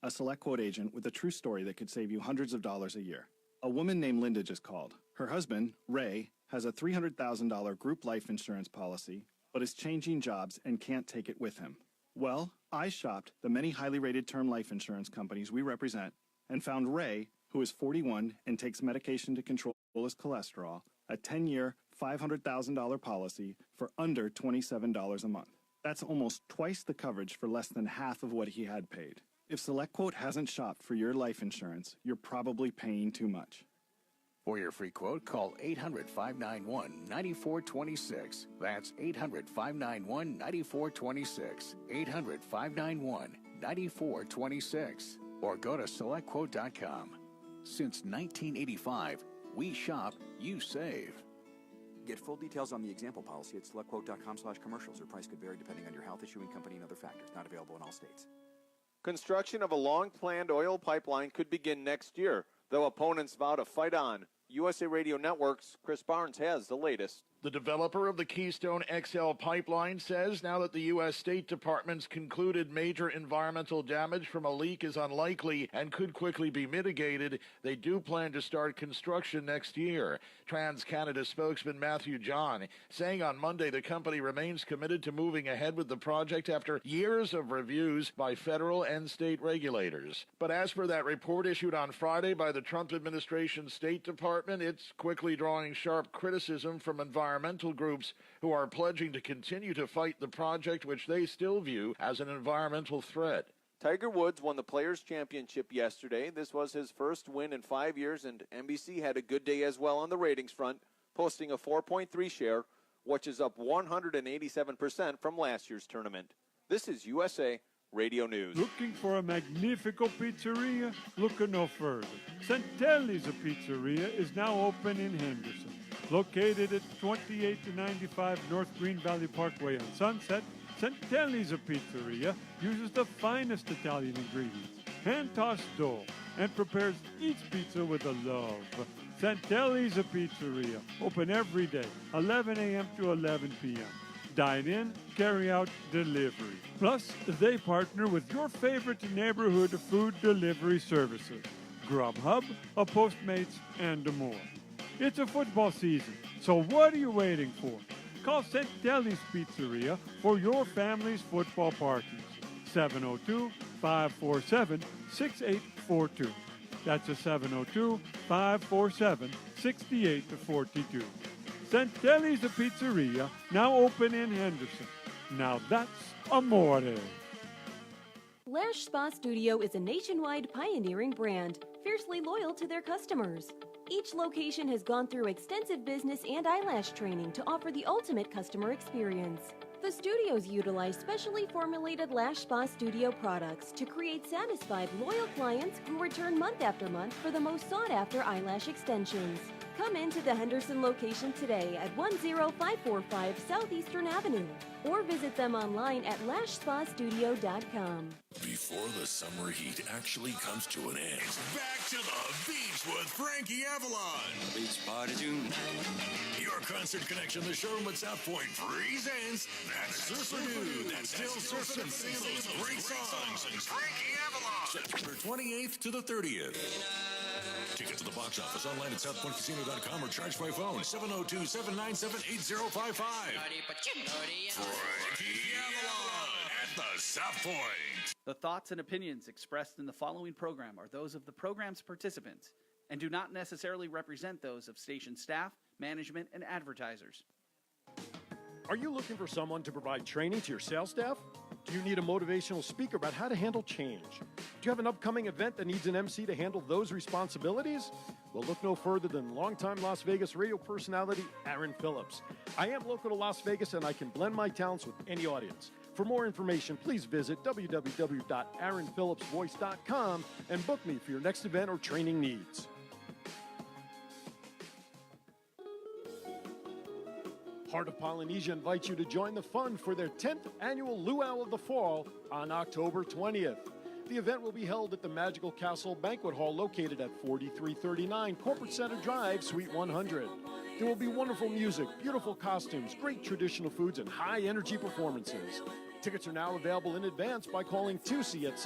a Select Quote agent with a true story that could save you hundreds of dollars a year. A woman named Linda just called. Her husband, Ray, has a $300,000 group life insurance policy, but is changing jobs and can't take it with him. Well, I shopped the many highly rated term life insurance companies we represent and found Ray, who is 41 and takes medication to control his cholesterol, a 10-year, $500,000 policy for under $27 a month. That's almost twice the coverage for less than half of what he had paid. If SelectQuote hasn't shopped for your life insurance, you're probably paying too much. For your free quote, call 800-591-9426. That's 800-591-9426. 800-591-9426. Or go to SelectQuote.com. Since 1985, we shop, you save. Get full details on the example policy at SelectQuote.com/commercials. Your price could vary depending on your health, issuing company, and other factors. Not available in all states. Construction of a long-planned oil pipeline could begin next year, though opponents vow to fight on. USA Radio Network's Chris Barnes has the latest. The developer of the Keystone XL pipeline says now that the U.S. State Department's concluded major environmental damage from a leak is unlikely and could quickly be mitigated, they do plan to start construction next year. TransCanada spokesman Matthew John saying on Monday the company remains committed to moving ahead with the project after years of reviews by federal and state regulators. But as for that report issued on Friday by the Trump administration State Department, it's quickly drawing sharp criticism from environmental groups who are pledging to continue to fight the project, which they still view as an environmental threat. Tiger Woods won the Players' Championship yesterday. This was his first win in 5 years, and NBC had a good day as well on the ratings front, posting a 4.3 share, which is up 187% from last year's tournament. This is USA Radio News. Looking for a magnifico pizzeria? Look no further. Santelli's Pizzeria is now open in Henderson. Located at 28-95 North Green Valley Parkway on Sunset, Santelli's Pizzeria uses the finest Italian ingredients, hand-tossed dough, and prepares each pizza with a love. Santelli's Pizzeria, open every day, 11 a.m. to 11 p.m. Dine in, carry out, delivery. Plus, they partner with your favorite neighborhood food delivery services, Grubhub, Postmates, and more. It's a football season, so what are you waiting for? Call Santelli's Pizzeria for your family's football parties. 702-547-6842. That's a 702-547-6842. Santelli's Pizzeria, now open in Henderson. Now that's amore. Lash Spa Studio is a nationwide pioneering brand, fiercely loyal to their customers. Each location has gone through extensive business and eyelash training to offer the ultimate customer experience. The studios utilize specially formulated Lash Spa Studio products to create satisfied, loyal clients who return month after month for the most sought-after eyelash extensions. Come into the Henderson location today at 10545 Southeastern Avenue or visit them online at lashspastudio.com. Before the summer heat actually comes to an end, it's back to the beach with Frankie Avalon. Beach party tonight. Your concert connection, the showroom at South Point presents that surfer dude that still surfing and singing those great songs. Frankie Avalon. September 28th to the 30th. Tickets at the box office, online at southpointcasino.com or charge by phone 702-797-8055. Frankie Avalon at the South Point. The thoughts and opinions expressed in the following program are those of the program's participants and do not necessarily represent those of station staff, management, and advertisers. Are you looking for someone to provide training to your sales staff? Do you need a motivational speaker about how to handle change? Do you have an upcoming event that needs an MC to handle those responsibilities? Well, look no further than longtime Las Vegas radio personality Aaron Phillips. I am local to Las Vegas, and I can blend my talents with any audience. For more information, please visit www.aaronphillipsvoice.com and book me for your next event or training needs. Heart of Polynesia invites you to join the fun for their 10th annual Luau of the Fall on October 20th. The event will be held at the Magical Castle Banquet Hall located at 4339 Corporate Center Drive, Suite 100. There will be wonderful music, beautiful costumes, great traditional foods, and high-energy performances. Tickets are now available in advance by calling Tusi at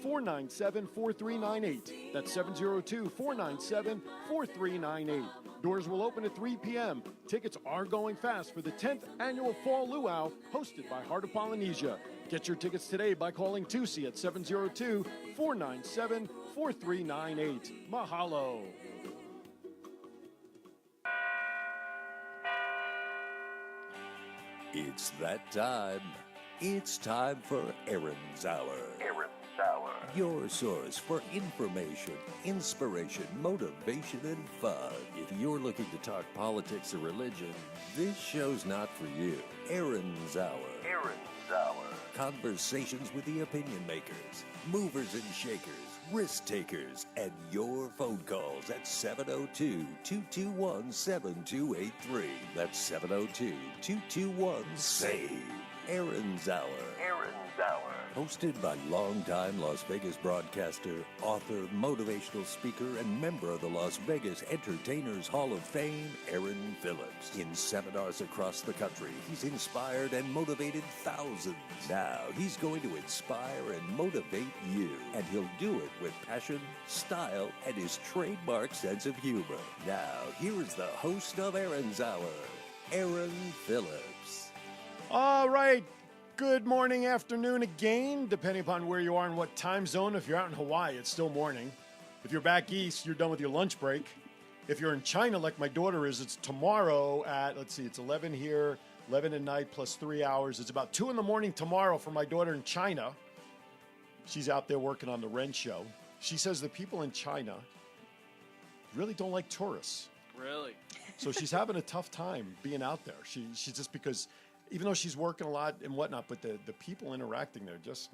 702-497-4398. That's 702-497-4398. Doors will open at 3 p.m. Tickets are going fast for the 10th annual Fall Luau hosted by Heart of Polynesia. Get your tickets today by calling Tusi at 702-497-4398. Mahalo. It's that time. It's time for Aaron's Hour. Aaron's Hour. Your source for information, inspiration, motivation, and fun. If you're looking to talk politics or religion, this show's not for you. Aaron's Hour. Aaron's Hour. Conversations with the opinion makers, movers and shakers, risk takers, and your phone calls at 702-221-7283. That's 702-221-SAVE. Aaron's Hour. Aaron's Hour. Hosted by longtime Las Vegas broadcaster, author, motivational speaker, and member of the Las Vegas Entertainers Hall of Fame, Aaron Phillips. In seminars across the country, he's inspired and motivated thousands. Now he's going to inspire and motivate you, and he'll do it with passion, style, and his trademark sense of humor. Now, here is the host of Aaron's Hour, Aaron Phillips. All right. Good morning, afternoon again, depending upon where you are and what time zone. If you're out in Hawaii, it's still morning. If you're back east, you're done with your lunch break. If you're in China, like my daughter is, it's tomorrow at, it's 11 here, 11 at night plus 3 hours. It's about 2 in the morning tomorrow for my daughter in China. She's out there working on the Ren show. She says the people in China really don't like tourists. Really? So she's having a tough time being out there. She's just because... even though she's working a lot and whatnot, but the people interacting there just,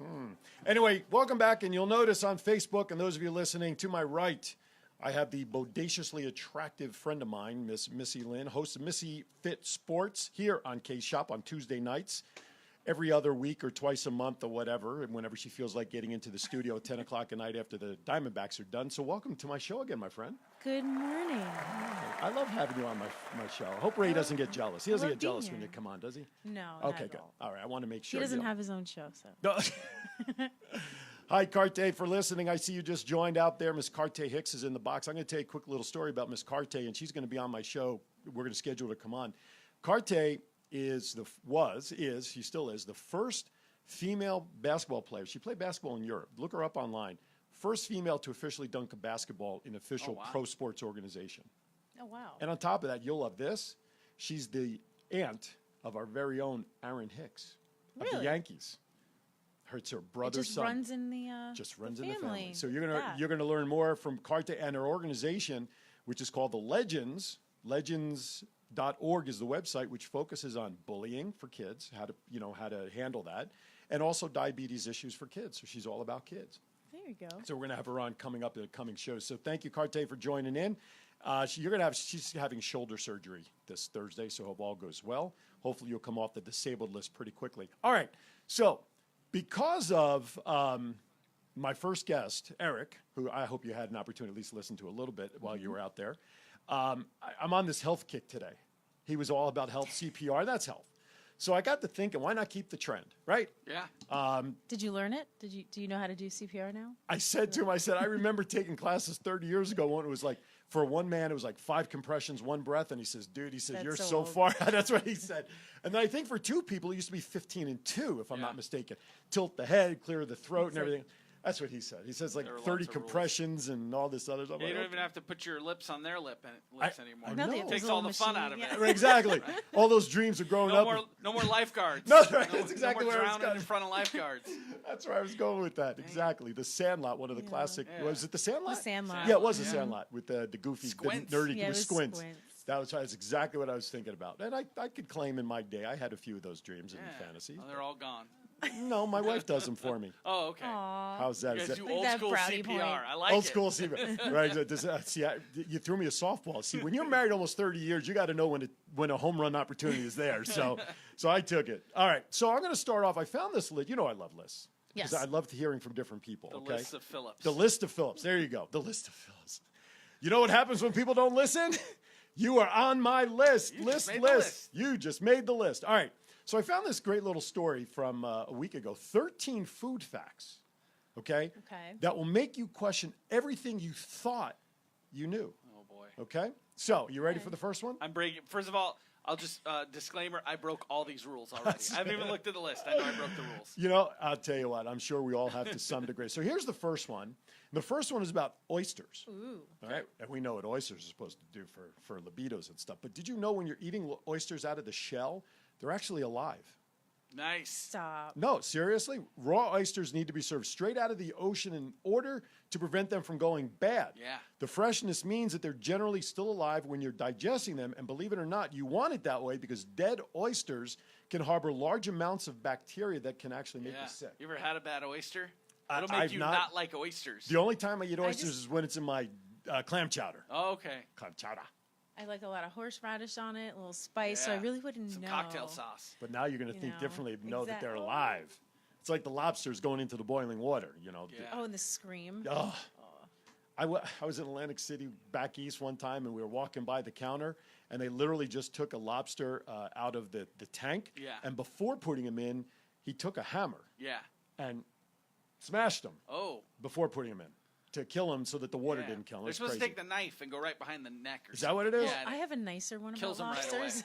Anyway, welcome back, and you'll notice on Facebook, and those of you listening, to my right, I have the bodaciously attractive friend of mine, Miss Missy Lyn, host of MissyFit Sports here on K-Shop on Tuesday nights, every other week or twice a month or whatever, and whenever she feels like getting into the studio at 10 o'clock at night after the Diamondbacks are done. So welcome to my show again, my friend. Good morning. I love having you on my show. I hope Ray doesn't get jealous. He doesn't get jealous when you come on, does he? No, okay, not good. at all. All right, I want to make sure. He doesn't have his own show, so. No. Hi, Carte, for listening. I see you just joined out there. Miss Carte Hicks is in the box. I'm going to tell you a quick little story about Miss Carte, and she's going to be on my show. We're going to schedule her to come on. Carte she still is, the first female basketball player. She played basketball in Europe. Look her up online. First female to officially dunk a basketball in official pro sports organization. Oh, wow. And on top of that, you'll love this. She's the aunt of our very own Aaron Hicks of the Yankees. It's her brother's son. Runs in the family. So you're gonna learn more from Carte and her organization, which is called the Legends. Legends.org is the website, which focuses on bullying for kids, how to handle that, and also diabetes issues for kids. So she's all about kids. There you go. So we're going to have her on coming up in the coming shows. So thank you, Carte, for joining in. She's having shoulder surgery this Thursday, so hope all goes well. Hopefully you'll come off the disabled list pretty quickly. All right. So because of my first guest, Eric, who I hope you had an opportunity to at least listen to a little bit while you were out there, I'm on this health kick today. He was all about health, CPR. That's health. So I got to thinking, why not keep the trend, right? Yeah. Did you learn it? Do you know how to do CPR now? I said to him, I remember taking classes 30 years ago when it was like, for one man, it was like 5 compressions, 1 breath. And he says, dude, you're so far. That's what he said. And then I think for 2 people, it used to be 15 and 2, if I'm not mistaken. Tilt the head, clear the throat and everything. That's what he said. He says like 30 compressions and all this other stuff. You don't even have to put your lips on their lips anymore. I know. It takes all the fun out of it. Exactly. Right. All those dreams of growing up. No more lifeguards. No, right. That's exactly where I was going. In front of lifeguards. That's where I was going with that. Exactly. The Sandlot, one of the classic. Yeah. Was it the Sandlot? The Sandlot. Yeah, it was the Sandlot with the goofy, Squints. the nerdy with squints. That's That's exactly what I was thinking about. And I could claim in my day I had a few of those dreams and fantasies. Oh, they're all gone. No, my wife does them for me. Oh, okay. Aww. How's that? You guys do like old school CPR. Point. I like old school CPR. Right. See, you threw me a softball. See, when you're married almost 30 years, you got to know when a home run opportunity is there. So I took it. All right. So I'm going to start off. I found this list. You know I love lists. Yes. I love hearing from different people. The okay? list of Phillips. The list of Phillips. There you go. The list of Phillips. You know what happens when people don't listen? You are on my list. List. You just made the list. All right. So I found this great little story from a week ago. 13 food facts, okay, that will make you question everything you thought you knew. Oh, boy. Okay? So, you ready for the first one? I'm breaking. First of all, I'll just, disclaimer, I broke all these rules already. I haven't even looked at the list. I know I broke the rules. You know, I'll tell you what, I'm sure we all have to some degree. So here's the first one. The first one is about oysters. Ooh. All right? And we know what oysters are supposed to do for libidos and stuff. But did you know when you're eating oysters out of the shell, they're actually alive? Nice. Stop. No, seriously. Raw oysters need to be served straight out of the ocean in order to prevent them from going bad. Yeah. The freshness means that they're generally still alive when you're digesting them. And believe it or not, you want it that way because dead oysters can harbor large amounts of bacteria that can actually make you sick. You ever had a bad oyster? It'll make I've you not like oysters. The only time I eat oysters is when it's in my clam chowder. Oh, okay. Clam chowder. I like a lot of horseradish on it, a little spice, so I Yeah. really wouldn't Some know. cocktail sauce. But now you're going to You think know, differently and know that they're exactly. alive. It's like the lobsters going into the boiling water, you know. Oh, and the scream. Oh. I was in Atlantic City back east one time, and we were walking by the counter, and they literally just took a lobster out of the tank. Yeah. And before putting him in, he took a hammer Yeah. and smashed him Oh. before putting him in to kill him so that the water Yeah. didn't kill him. They're It's supposed crazy. to take the knife and go right behind the neck. Or Is that what it is? Yeah, I have a nicer one Kills about them right lobsters.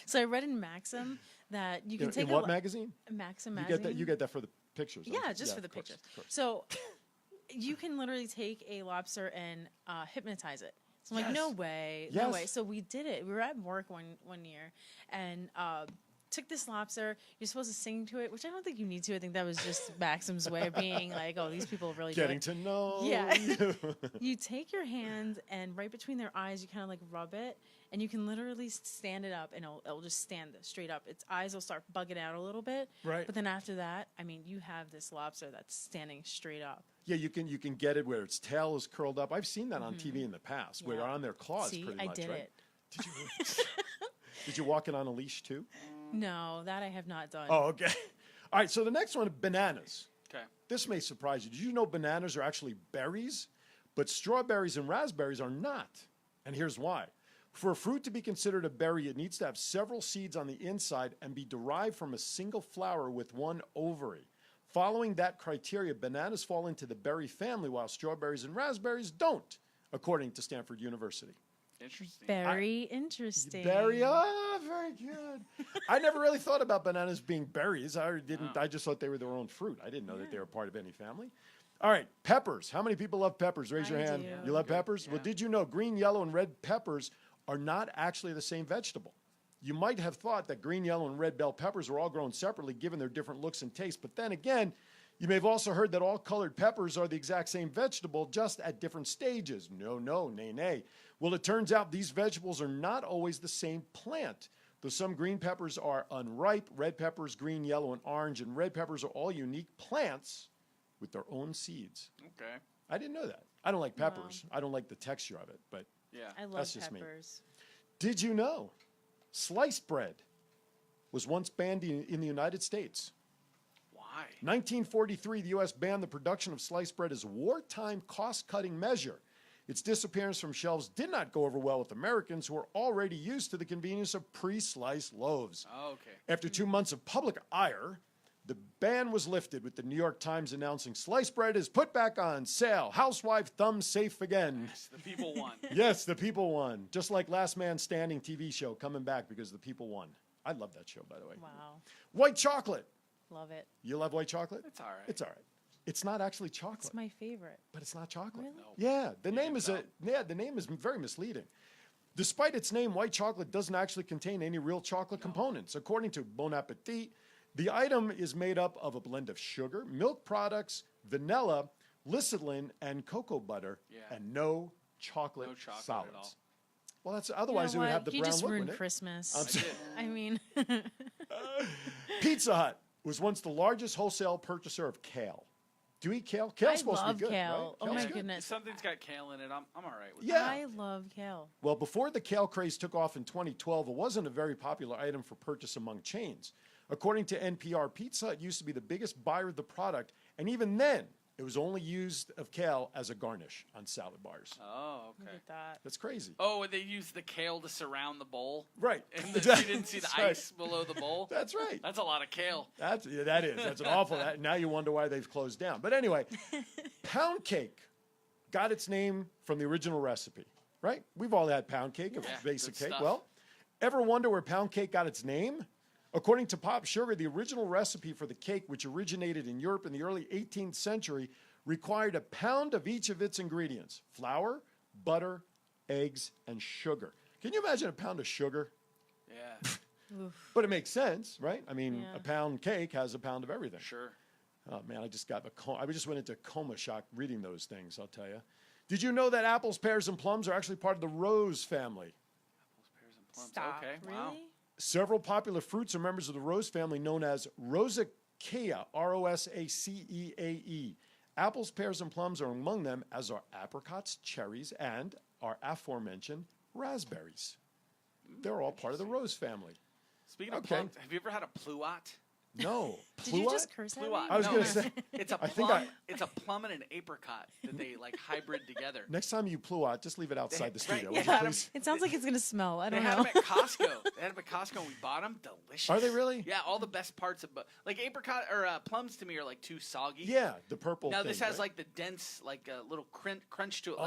So I read in Maxim that you can In take what magazine? Maxim You magazine. get that. You get that for the pictures. Yeah, right? just for the of course, pictures. of course. So you can literally take a lobster and hypnotize it. So I'm like, no way, no Yes. way. So we did it. We were at work one year and took this lobster. You're supposed to sing to it, which I don't think you need to. I think that was just Maxim's way of being like, oh, these people really Getting do it. to know. Yeah. you. You take your hand and right between their eyes, you kind of like rub it, and you can literally stand it up, and it'll just stand straight up. Its eyes will start bugging out a little bit, Right. But then after that, I mean, you have this lobster that's standing straight up. Yeah, you can get it where its tail is curled up. I've seen that on TV in the past, where they're on their claws. See, pretty I much, did right? it. Did you? Did you walk it on a leash too? No, that I have not done. Oh, okay. All right. So the next one, bananas. Okay. This may surprise you. Did you know bananas are actually berries, but strawberries and raspberries are not? And here's why. For a fruit to be considered a berry, it needs to have several seeds on the inside and be derived from a single flower with one ovary. Following that criteria, bananas fall into the berry family, while strawberries and raspberries don't, according to Stanford University. Interesting. Very interesting. Very good. I never really thought about bananas being berries. I didn't. I just thought they were their own fruit. I didn't know that they were part of any family. All right, peppers. How many people love peppers? Raise your hand. do. You love peppers? Well, did you know green, yellow, and red peppers are not actually the same vegetable? You might have thought that green, yellow, and red bell peppers were all grown separately given their different looks and tastes. But then again, you may have also heard that all colored peppers are the exact same vegetable, just at different stages. No, nay. Well, it turns out these vegetables are not always the same plant. Though some green peppers are unripe, red peppers, green, yellow, and orange, and red peppers are all unique plants with their own seeds. Okay. I didn't know that. I don't like peppers. I don't like the texture of it, but Yeah. I love that's just me. peppers. Did you know sliced bread was once banned in the United States? Why? 1943, the U.S. banned the production of sliced bread as a wartime cost-cutting measure. Its disappearance from shelves did not go over well with Americans who were already used to the convenience of pre-sliced loaves. Oh, okay. After 2 months of public ire, the ban was lifted, with the New York Times announcing sliced bread is put back on sale. Housewife thumb safe again. Yes, the people won. Yes, the people won. Just like Last Man Standing TV show coming back because the people won. I love that show, by the way. Wow. White chocolate. Love it. You love white chocolate? It's all right. It's all right. It's not actually chocolate. It's my favorite. But it's not chocolate. Really? No. Yeah, the name is very misleading. Despite its name, white chocolate doesn't actually contain any real chocolate components. According to Bon Appetit, the item is made up of a blend of sugar, milk products, vanilla, lecithin, and cocoa butter, and no chocolate, solids. at all. Well, that's otherwise You know it would what? have the You brown just look, ruined wouldn't it? Christmas. I mean, Pizza Hut was once the largest wholesale purchaser of kale. Do you eat kale? Kale's supposed to be good, kale. right? Oh Kale's my good. goodness. Something's got kale in it. I'm all right with Yeah. I love kale. Well, before the kale craze took off in 2012, it wasn't a very popular item for purchase among chains. According to NPR, Pizza Hut used to be the biggest buyer of the product, and even then, It was only used of kale as a garnish on salad bars. Oh, okay. Look at that. That's crazy. Oh, and they used the kale to surround the bowl? Right. And you didn't see the ice below the bowl? That's right. That's a lot of kale. That is. That's an awful. Now you wonder why they've closed down. But anyway, pound cake got its name from the original recipe, right? We've all had pound cake, a basic cake. Stuff. Well, ever wonder where pound cake got its name? According to Pop Sugar, the original recipe for the cake, which originated in Europe in the early 18th century, required a pound of each of its ingredients: flour, butter, eggs, and sugar. Can you imagine a pound of sugar? Yeah. But it makes sense, right? I mean, a pound cake has a pound of everything. Sure. Oh, man, I just went into coma shock reading those things, I'll tell you. Did you know that apples, pears, and plums are actually part of the rose family? Apples, pears, and plums. Stop. Okay. Really? Wow. Several popular fruits are members of the rose family known as Rosaceae, Rosaceae. Apples, pears, and plums are among them, as are apricots, cherries, and our aforementioned raspberries. They're all part of the rose family. Speaking of plums, have you ever had a pluot? No. Did you just curse at me? Pluot. I was going to say. It's a plum. It's a plum and an apricot that they like hybrid together. Next time you pluot, just leave it outside the studio. Right, would you please? It sounds like it's going to smell. I don't They know. had them at Costco. They had them at Costco, and we bought them. Delicious. Are they really? Yeah, all the best parts of like apricot or plums to me are like too soggy. Yeah, the purple. Now thing, this has right? like the dense, like a little crunch to it,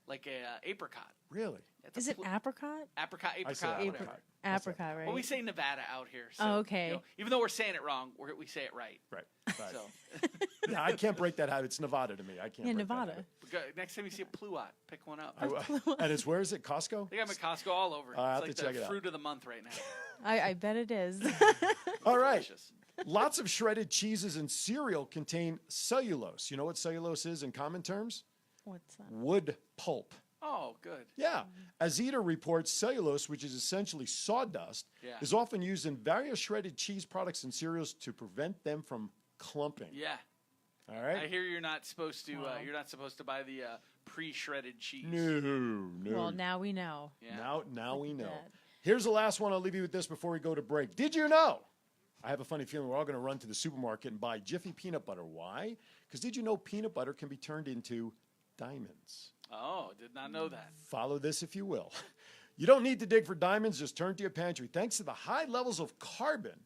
like a apricot. Really? Is it apricot? Apricot, I say whatever. apricot. Apricot, right? Well, we say Nevada out here. So, Oh, okay. you know, even though we're saying it wrong, we say it right. Right. So Yeah, I can't break that habit. It's Nevada to me. I can't. Yeah, break Nevada. That habit. next time you see a pluot, pick one up. And it's where is it? Costco? They got them at Costco all over. I'll have It's to like check it the out. fruit of the month right now. I bet it is. All right. Delicious. Lots of shredded cheeses and cereal contain cellulose. You know what cellulose is in common terms? What's that? Wood pulp. Oh, good. Yeah. As Eater reports, cellulose, which is essentially sawdust, is often used in various shredded cheese products and cereals to prevent them from clumping. Yeah. All right. I hear you're not supposed to. You're not supposed to buy the pre-shredded cheese. No. Well, now we know. Yeah. Now we know. that. Here's the last one. I'll leave you with this before we go to break. Did you know? I have a funny feeling we're all going to run to the supermarket and buy Jiffy peanut butter. Why? Because did you know peanut butter can be turned into diamonds? Oh, did not know that. Follow this if you will. You don't need to dig for diamonds. Just turn to your pantry. Thanks to the high levels of carbon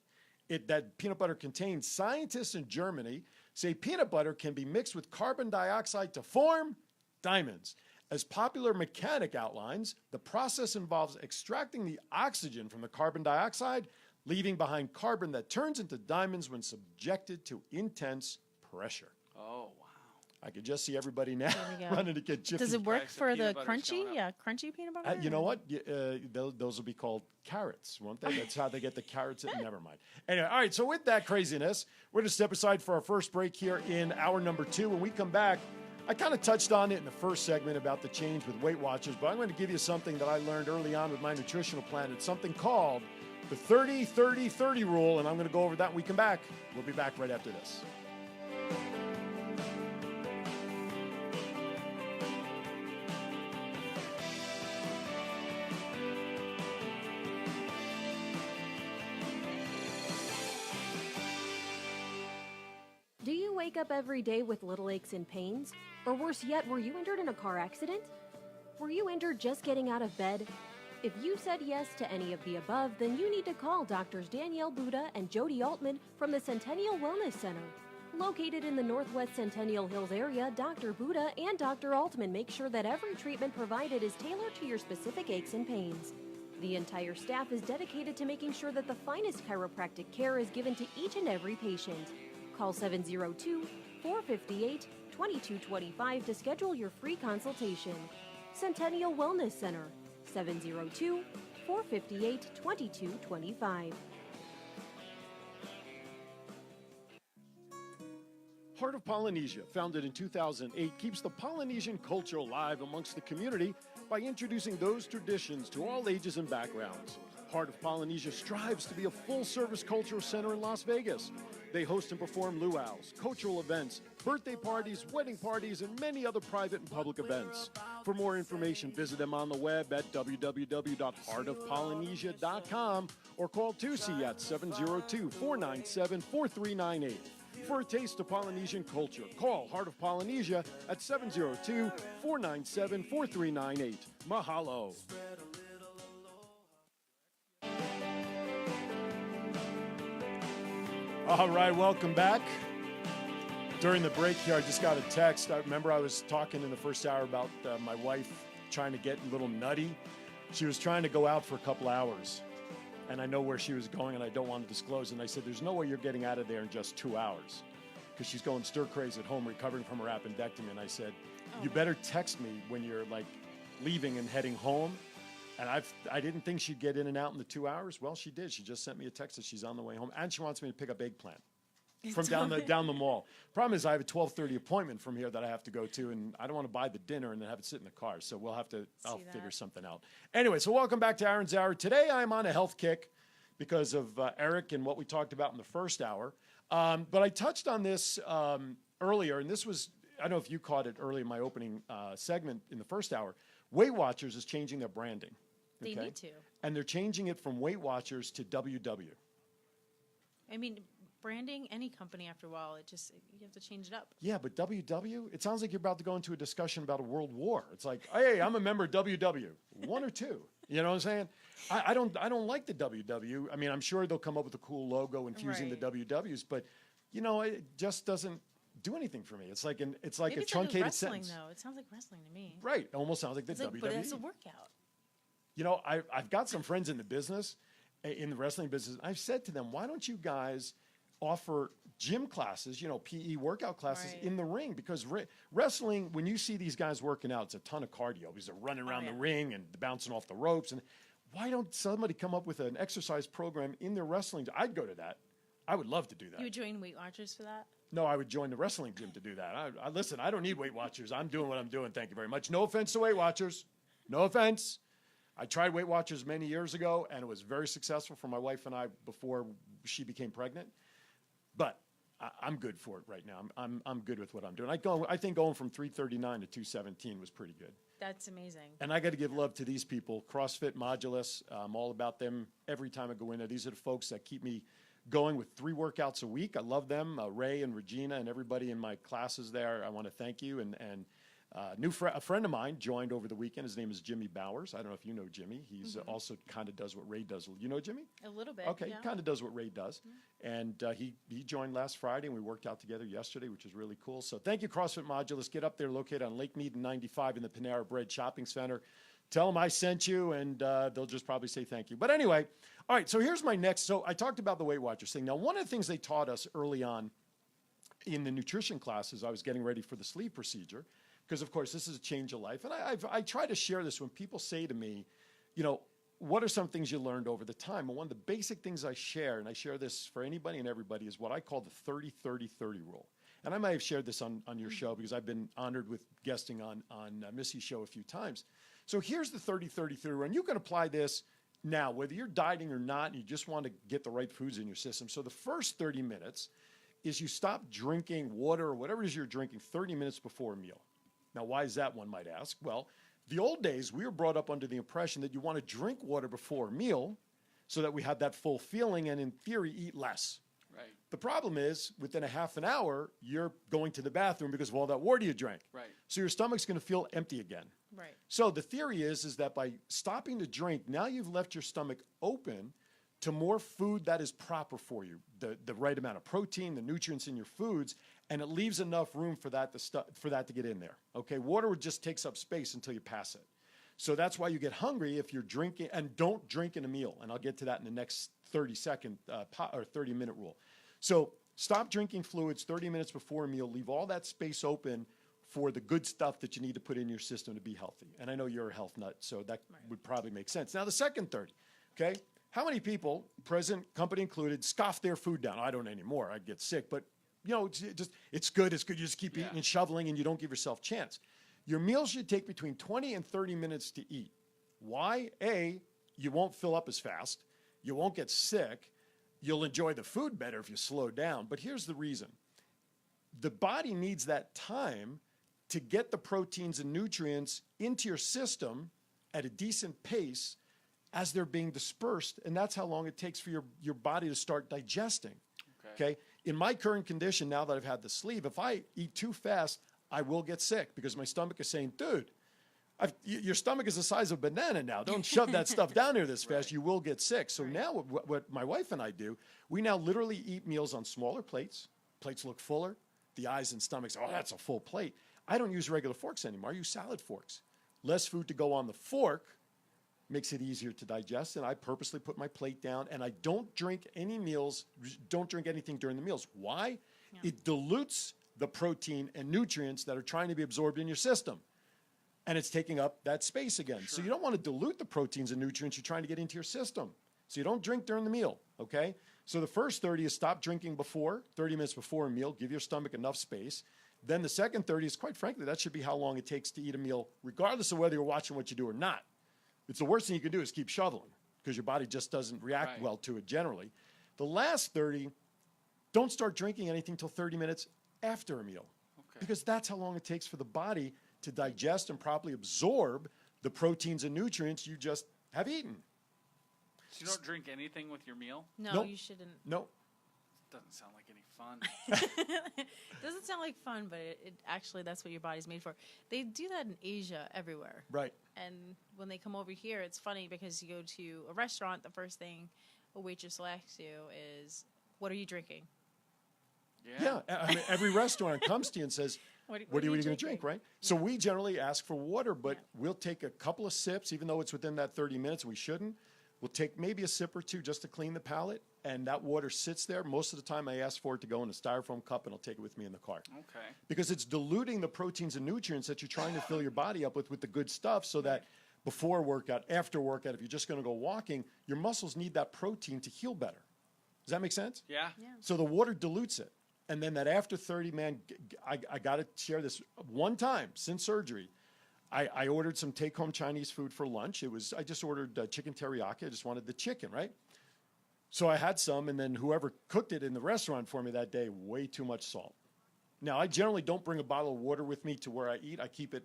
that peanut butter contains, scientists in Germany say peanut butter can be mixed with carbon dioxide to form diamonds. As Popular Mechanic outlines, the process involves extracting the oxygen from the carbon dioxide, leaving behind carbon that turns into diamonds when subjected to intense pressure. Oh, wow. I could just see everybody now There we go. running to get Jiffy. Does it work Price of for the peanut butter's crunchy? going up. Yeah, crunchy peanut butter. You know what? Those will be called carrots, won't they? That's how they get the carrots. Never mind. Anyway, all right. So with that craziness, we're going to step aside for our first break here in hour number 2. When we come back, I kind of touched on it in the first segment about the change with Weight Watchers, but I'm going to give you something that I learned early on with my nutritional plan. It's something called the 30-30-30 rule, and I'm going to go over that when we come back. We'll be back right after this. Do you wake up every day with little aches and pains? Or worse yet, were you injured in a car accident? Were you injured just getting out of bed? If you said yes to any of the above, then you need to call Doctors Danielle Buda and Jody Altman from the Centennial Wellness Center. Located in the Northwest Centennial Hills area, Dr. Buda and Dr. Altman make sure that every treatment provided is tailored to your specific aches and pains. The entire staff is dedicated to making sure that the finest chiropractic care is given to each and every patient. Call 702-458-2225 to schedule your free consultation. Centennial Wellness Center, 702-458-2225. Heart of Polynesia, founded in 2008, keeps the Polynesian culture alive amongst the community by introducing those traditions to all ages and backgrounds. Heart of Polynesia strives to be a full-service cultural center in Las Vegas. They host and perform luau's, cultural events, birthday parties, wedding parties, and many other private and public events. For more information, visit them on the web at www.heartofpolynesia.com or call Tusi at 702-497-4398. for a taste of Polynesian culture. Call Heart of Polynesia at 702-497-4398. Mahalo. All right, welcome back. During the break here, I just got a text. I remember I was talking in the first hour about my wife trying to get a little nutty. She was trying to go out for a couple hours, and I know where she was going, and I don't want to disclose. And I said, there's no way you're getting out of there in just 2 hours, because she's going stir-crazy at home recovering from her appendectomy. And I said, you better text me when you're, like, leaving and heading home. And I didn't think she'd get in and out in the 2 hours. Well, she did. She just sent me a text that she's on the way home, and she wants me to pick up eggplant from down the mall. Problem is, I have a 12:30 appointment from here that I have to go to, and I don't want to buy the dinner and then have it sit in the car. So I'll figure something out. Anyway, so welcome back to Aaron's Hour. Today I'm on a health kick because of Eric and what we talked about in the first hour. But I touched on this earlier, and this was, I don't know if you caught it early in my opening segment in the first hour. Weight Watchers is changing their branding. They need to. And they're changing it from Weight Watchers to WW. I mean, branding any company after a while, you have to change it up. Yeah, but WW, it sounds like you're about to go into a discussion about a world war. It's like, hey, I'm a member of WW. One or two. You know what I'm saying? I don't like the WW. I mean, I'm sure they'll come up with a cool logo infusing the WWs, but you know, it just doesn't do anything for me. It's like a truncated sentence. Though. It sounds like wrestling to me. Right. It almost sounds like the WWE. But it's a workout. You know, I've got some friends in the business, in the wrestling business. I've said to them, why don't you guys offer gym classes, you know, PE workout classes in the ring? Because wrestling, when you see these guys working out, it's a ton of cardio because they're running around the ring and bouncing off the ropes. And why don't somebody come up with an exercise program in their wrestling? I'd go to that. I would love to do that. You would join Weight Watchers for that? No, I would join the wrestling gym to do that. Listen, I don't need Weight Watchers. I'm doing what I'm doing. Thank you very much. No offense to Weight Watchers. No offense. I tried Weight Watchers many years ago, and it was very successful for my wife and I before she became pregnant. But I'm good for it right now. I'm good with what I'm doing. I think going from 339 to 217 was pretty good. That's amazing. And I got to give love to these people. CrossFit Modulus, I'm all about them every time I go in there. These are the folks that keep me going with 3 workouts a week. I love them. Ray and Regina and everybody in my classes there, I want to thank you. And a friend of mine joined over the weekend. His name is Jimmy Bowers. I don't know if you know Jimmy. He's also kind of does what Ray does. You know Jimmy? A little bit. Okay, he kind of does what Ray does. And he joined last Friday, and we worked out together yesterday, which is really cool. So thank you, CrossFit Modulus. Get up there, located on Lake Mead and 95 in the Panera Bread Shopping Center. Tell them I sent you, and they'll just probably say thank you. But anyway, all right, so here's my next. So I talked about the Weight Watchers thing. Now, one of the things they taught us early on in the nutrition classes, I was getting ready for the sleeve procedure, because, of course, this is a change of life. And I try to share this when people say to me, you know, what are some things you learned over the time? And one of the basic things I share, and I share this for anybody and everybody, is what I call the 30-30-30 rule. And I might have shared this on your show because I've been honored with guesting on Missy's show a few times. So here's the 30-30-30 rule. And you can apply this now, whether you're dieting or not, and you just want to get the right foods in your system. So the first 30 minutes is you stop drinking water or whatever it is you're drinking 30 minutes before a meal. Now, why is that, one might ask? Well, the old days, we were brought up under the impression that you want to drink water before a meal so that we had that full feeling and, in theory, eat less. Right. The problem is, within a half an hour, you're going to the bathroom because of all that water you drank. Right. So your stomach's going to feel empty again. Right. So the theory is that by stopping to drink, now you've left your stomach open to more food that is proper for you, the right amount of protein, the nutrients in your foods, and it leaves enough room for that to get in there. Okay, water just takes up space until you pass it. So that's why you get hungry if you're drinking, and don't drink in a meal. And I'll get to that in the next 30-second or 30-minute rule. So stop drinking fluids 30 minutes before a meal. Leave all that space open for the good stuff that you need to put in your system to be healthy. And I know you're a health nut, so that would probably make sense. Now, the second 30, okay? How many people, present company included, scoff their food down? I don't anymore. I get sick, but you know, it's good. You just keep eating and shoveling, and you don't give yourself a chance. Your meals should take between 20 and 30 minutes to eat. Why? A, you won't fill up as fast. You won't get sick. You'll enjoy the food better if you slow down. But here's the reason. The body needs that time to get the proteins and nutrients into your system at a decent pace as they're being dispersed, and that's how long it takes for your body to start digesting. Okay? in my current condition, now that I've had the sleeve, if I eat too fast, I will get sick because my stomach is saying, dude, your stomach is the size of a banana now. Don't shove that stuff down here this fast. You will get sick. So now what my wife and I do, we now literally eat meals on smaller plates. Plates look fuller. The eyes and stomachs, oh, that's a full plate. I don't use regular forks anymore. I use salad forks. Less food to go on the fork makes it easier to digest, and I purposely put my plate down, and I don't drink any meals, don't drink anything during the meals. Why? Yeah. It dilutes the protein and nutrients that are trying to be absorbed in your system, and it's taking up that space again. Sure. So you don't want to dilute the proteins and nutrients you're trying to get into your system. So you don't drink during the meal, okay? So the first 30 is stop drinking before, 30 minutes before a meal, give your stomach enough space. Then the second 30 is, quite frankly, that should be how long it takes to eat a meal, regardless of whether you're watching what you do or not. It's the worst thing you can do is keep shoveling because your body just doesn't react well to it generally. The last 30, don't start drinking anything till 30 minutes after a meal because that's how long it takes for the body to digest and properly absorb the proteins and nutrients you just have eaten. So you don't drink anything with your meal? No, you shouldn't. No. Doesn't sound like any fun. Doesn't sound like fun, but it actually, that's what your body's made for. They do that in Asia everywhere. Right. And when they come over here, it's funny because you go to a restaurant, the first thing a waitress will ask you is, what are you drinking? Yeah. I mean, every restaurant comes to you and says, what are you going to drink, right? Yeah. So we generally ask for water, but we'll take a couple of sips, even though it's within that 30 minutes, and we shouldn't. We'll take maybe a sip or two just to clean the palate, and that water sits there. Most of the time I ask for it to go in a styrofoam cup, and I'll take it with me in the car. Okay. Because it's diluting the proteins and nutrients that you're trying to fill your body up with the good stuff so that before workout, after workout, if you're just going to go walking, your muscles need that protein to heal better. Does that make sense? Yeah. So the water dilutes it. And then that after 30, man, I got to share this one time since surgery. I ordered some take-home Chinese food for lunch. I just ordered chicken teriyaki. I just wanted the chicken, right? So I had some, and then whoever cooked it in the restaurant for me that day, way too much salt. Now, I generally don't bring a bottle of water with me to where I eat. I keep it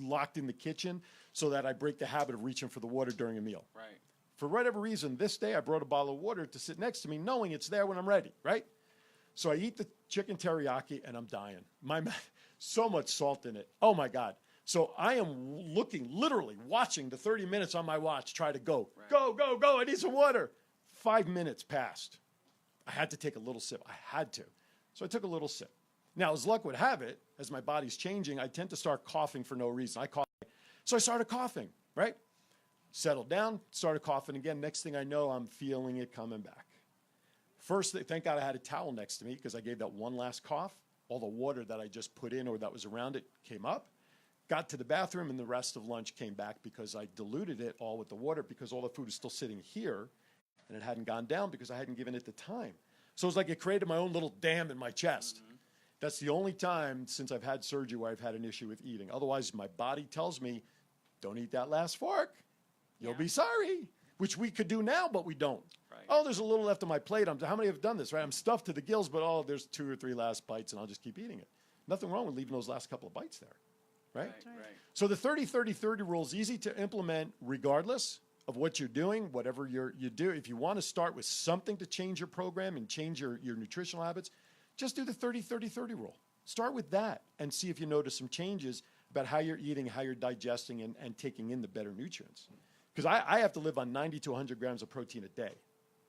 locked in the kitchen so that I break the habit of reaching for the water during a meal. Right. For whatever reason, this day I brought a bottle of water to sit next to me, knowing it's there when I'm ready, right? So I eat the chicken teriyaki, and I'm dying. So much salt in it. Oh, my God. So I am literally watching the 30 minutes on my watch try to go. Right. Go. I need some water. 5 minutes passed. I had to take a little sip. I had to. So I took a little sip. Now, as luck would have it, as my body's changing, I tend to start coughing for no reason. So I started coughing, right? Settled down, started coughing again. Next thing I know, I'm feeling it coming back. First, thank God I had a towel next to me because I gave that one last cough. All the water that I just put in or that was around it came up. Got to the bathroom, and the rest of lunch came back because I diluted it all with the water because all the food was still sitting here, and it hadn't gone down because I hadn't given it the time. So it was like it created my own little dam in my chest. Mm-hmm. That's the only time since I've had surgery where I've had an issue with eating. Otherwise, my body tells me, don't eat that last fork. You'll be sorry, which we could do now, but we don't. Right. Oh, there's a little left on my plate. How many have done this, right? I'm stuffed to the gills, but there's 2 or 3 last bites, and I'll just keep eating it. Nothing wrong with leaving those last couple of bites there. Right? So the 30-30-30 rule is easy to implement regardless of what you're doing, whatever you do. If you want to start with something to change your program and change your nutritional habits, just do the 30-30-30 rule. Start with that and see if you notice some changes about how you're eating, how you're digesting, and taking in the better nutrients. Because I have to live on 90 to 100 grams of protein a day,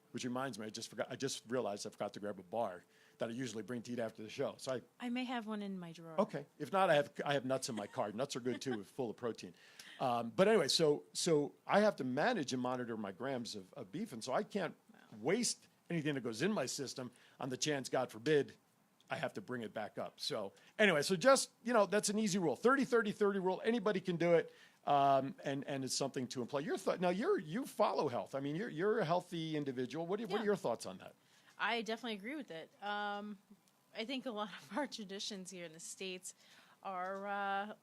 which reminds me, I just realized I forgot to grab a bar that I usually bring to eat after the show. So I may have one in my drawer. Okay. If not, I have nuts in my car. Nuts are good too, full of protein. But anyway, so I have to manage and monitor my grams of beef, and so I can't waste anything that goes in my system on the chance, God forbid, I have to bring it back up. So anyway, so just, that's an easy rule. 30-30-30 rule. Anybody can do it, and it's something to employ. Now you follow health. I mean, you're a healthy individual. What are your thoughts on that? I definitely agree with it. I think a lot of our traditions here in the States are a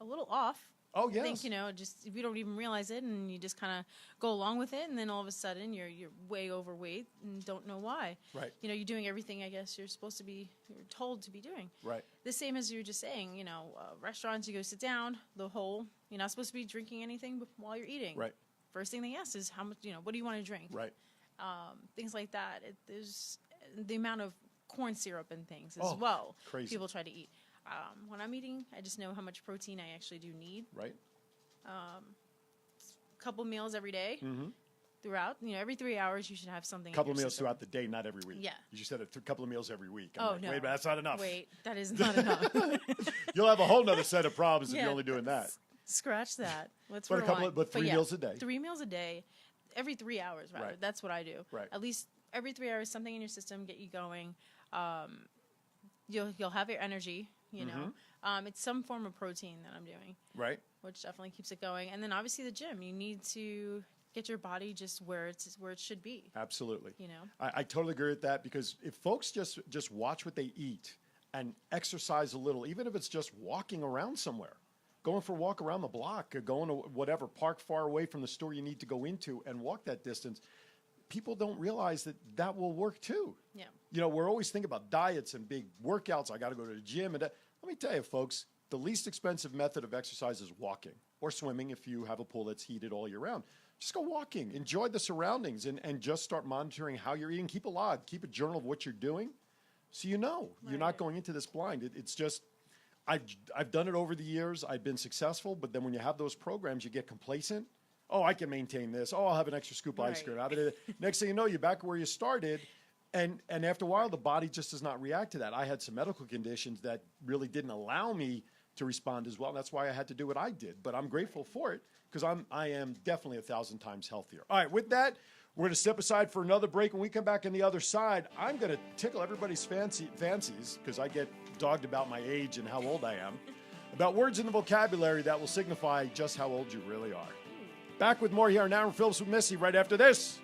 little off. Oh, yes. I think, just we don't even realize it, and you just kind of go along with it, and then all of a sudden you're way overweight and don't know why. Right. You're doing everything, I guess, you're told to be doing. Right. The same as you were just saying, restaurants, you go sit down, you're not supposed to be drinking anything while you're eating. Right. First thing they ask is how much, what do you want to drink? Right. Things like that. There's the amount of corn syrup and things as well. Crazy. People try to eat. When I'm eating, I just know how much protein I actually do need. Right. Couple meals every day. Mm-hmm. Throughout, every 3 hours you should have something. A couple in your meals system. throughout the day, not every week. Yeah. You just said a couple of meals every week. No. Wait, that's not enough. Wait, that is not enough. You'll have a whole nother set of problems if you're only doing that. Scratch that. Let's But rewind. 3 meals a day. 3 meals a day, every 3 hours, rather. Right. That's what I do. Right. At least every 3 hours, something in your system, get you going. You'll have your energy, you know. It's some form of protein that I'm doing. Right. Which definitely keeps it going. And then obviously the gym. You need to get your body just where it should be. Absolutely. You know. I totally agree with that, because if folks just watch what they eat and exercise a little, even if it's just walking around somewhere, going for a walk around the block, or going to whatever park far away from the store you need to go into and walk that distance, people don't realize that will work too. Yeah. We're always thinking about diets and big workouts. I got to go to the gym. And let me tell you, folks, the least expensive method of exercise is walking or swimming if you have a pool that's heated all year round. Just go walking. Enjoy the surroundings and just start monitoring how you're eating. Keep a log. Keep a journal of what you're doing so you're not going into this blind. It's just I've done it over the years. I've been successful. But then when you have those programs, you get complacent. Oh, I can maintain this. Oh, I'll have an extra scoop of ice cream. Next thing you know, you're back where you started. And after a while, the body just does not react to that. I had some medical conditions that really didn't allow me to respond as well. And that's why I had to do what I did. But I'm grateful for it, because I am definitely 1,000 times healthier. All right, with that, we're going to step aside for another break. When we come back on the other side, I'm going to tickle everybody's fancies, because I get dogged about my age and how old I am, about words in the vocabulary that will signify just how old you really are. Back with more here on Aaron Phillips with Missy right after this.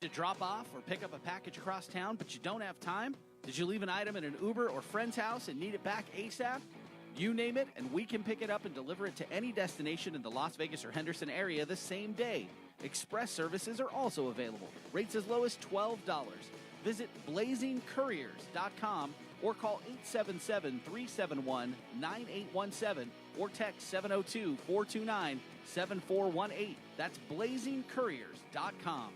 To drop off or pick up a package across town, but you don't have time? Did you leave an item in an Uber or friend's house and need it back ASAP? You name it, and we can pick it up and deliver it to any destination in the Las Vegas or Henderson area the same day. Express services are also available. Rates as low as $12. Visit blazingcouriers.com or call 877-371-9817 or text 702-429-7418. That's blazingcouriers.com.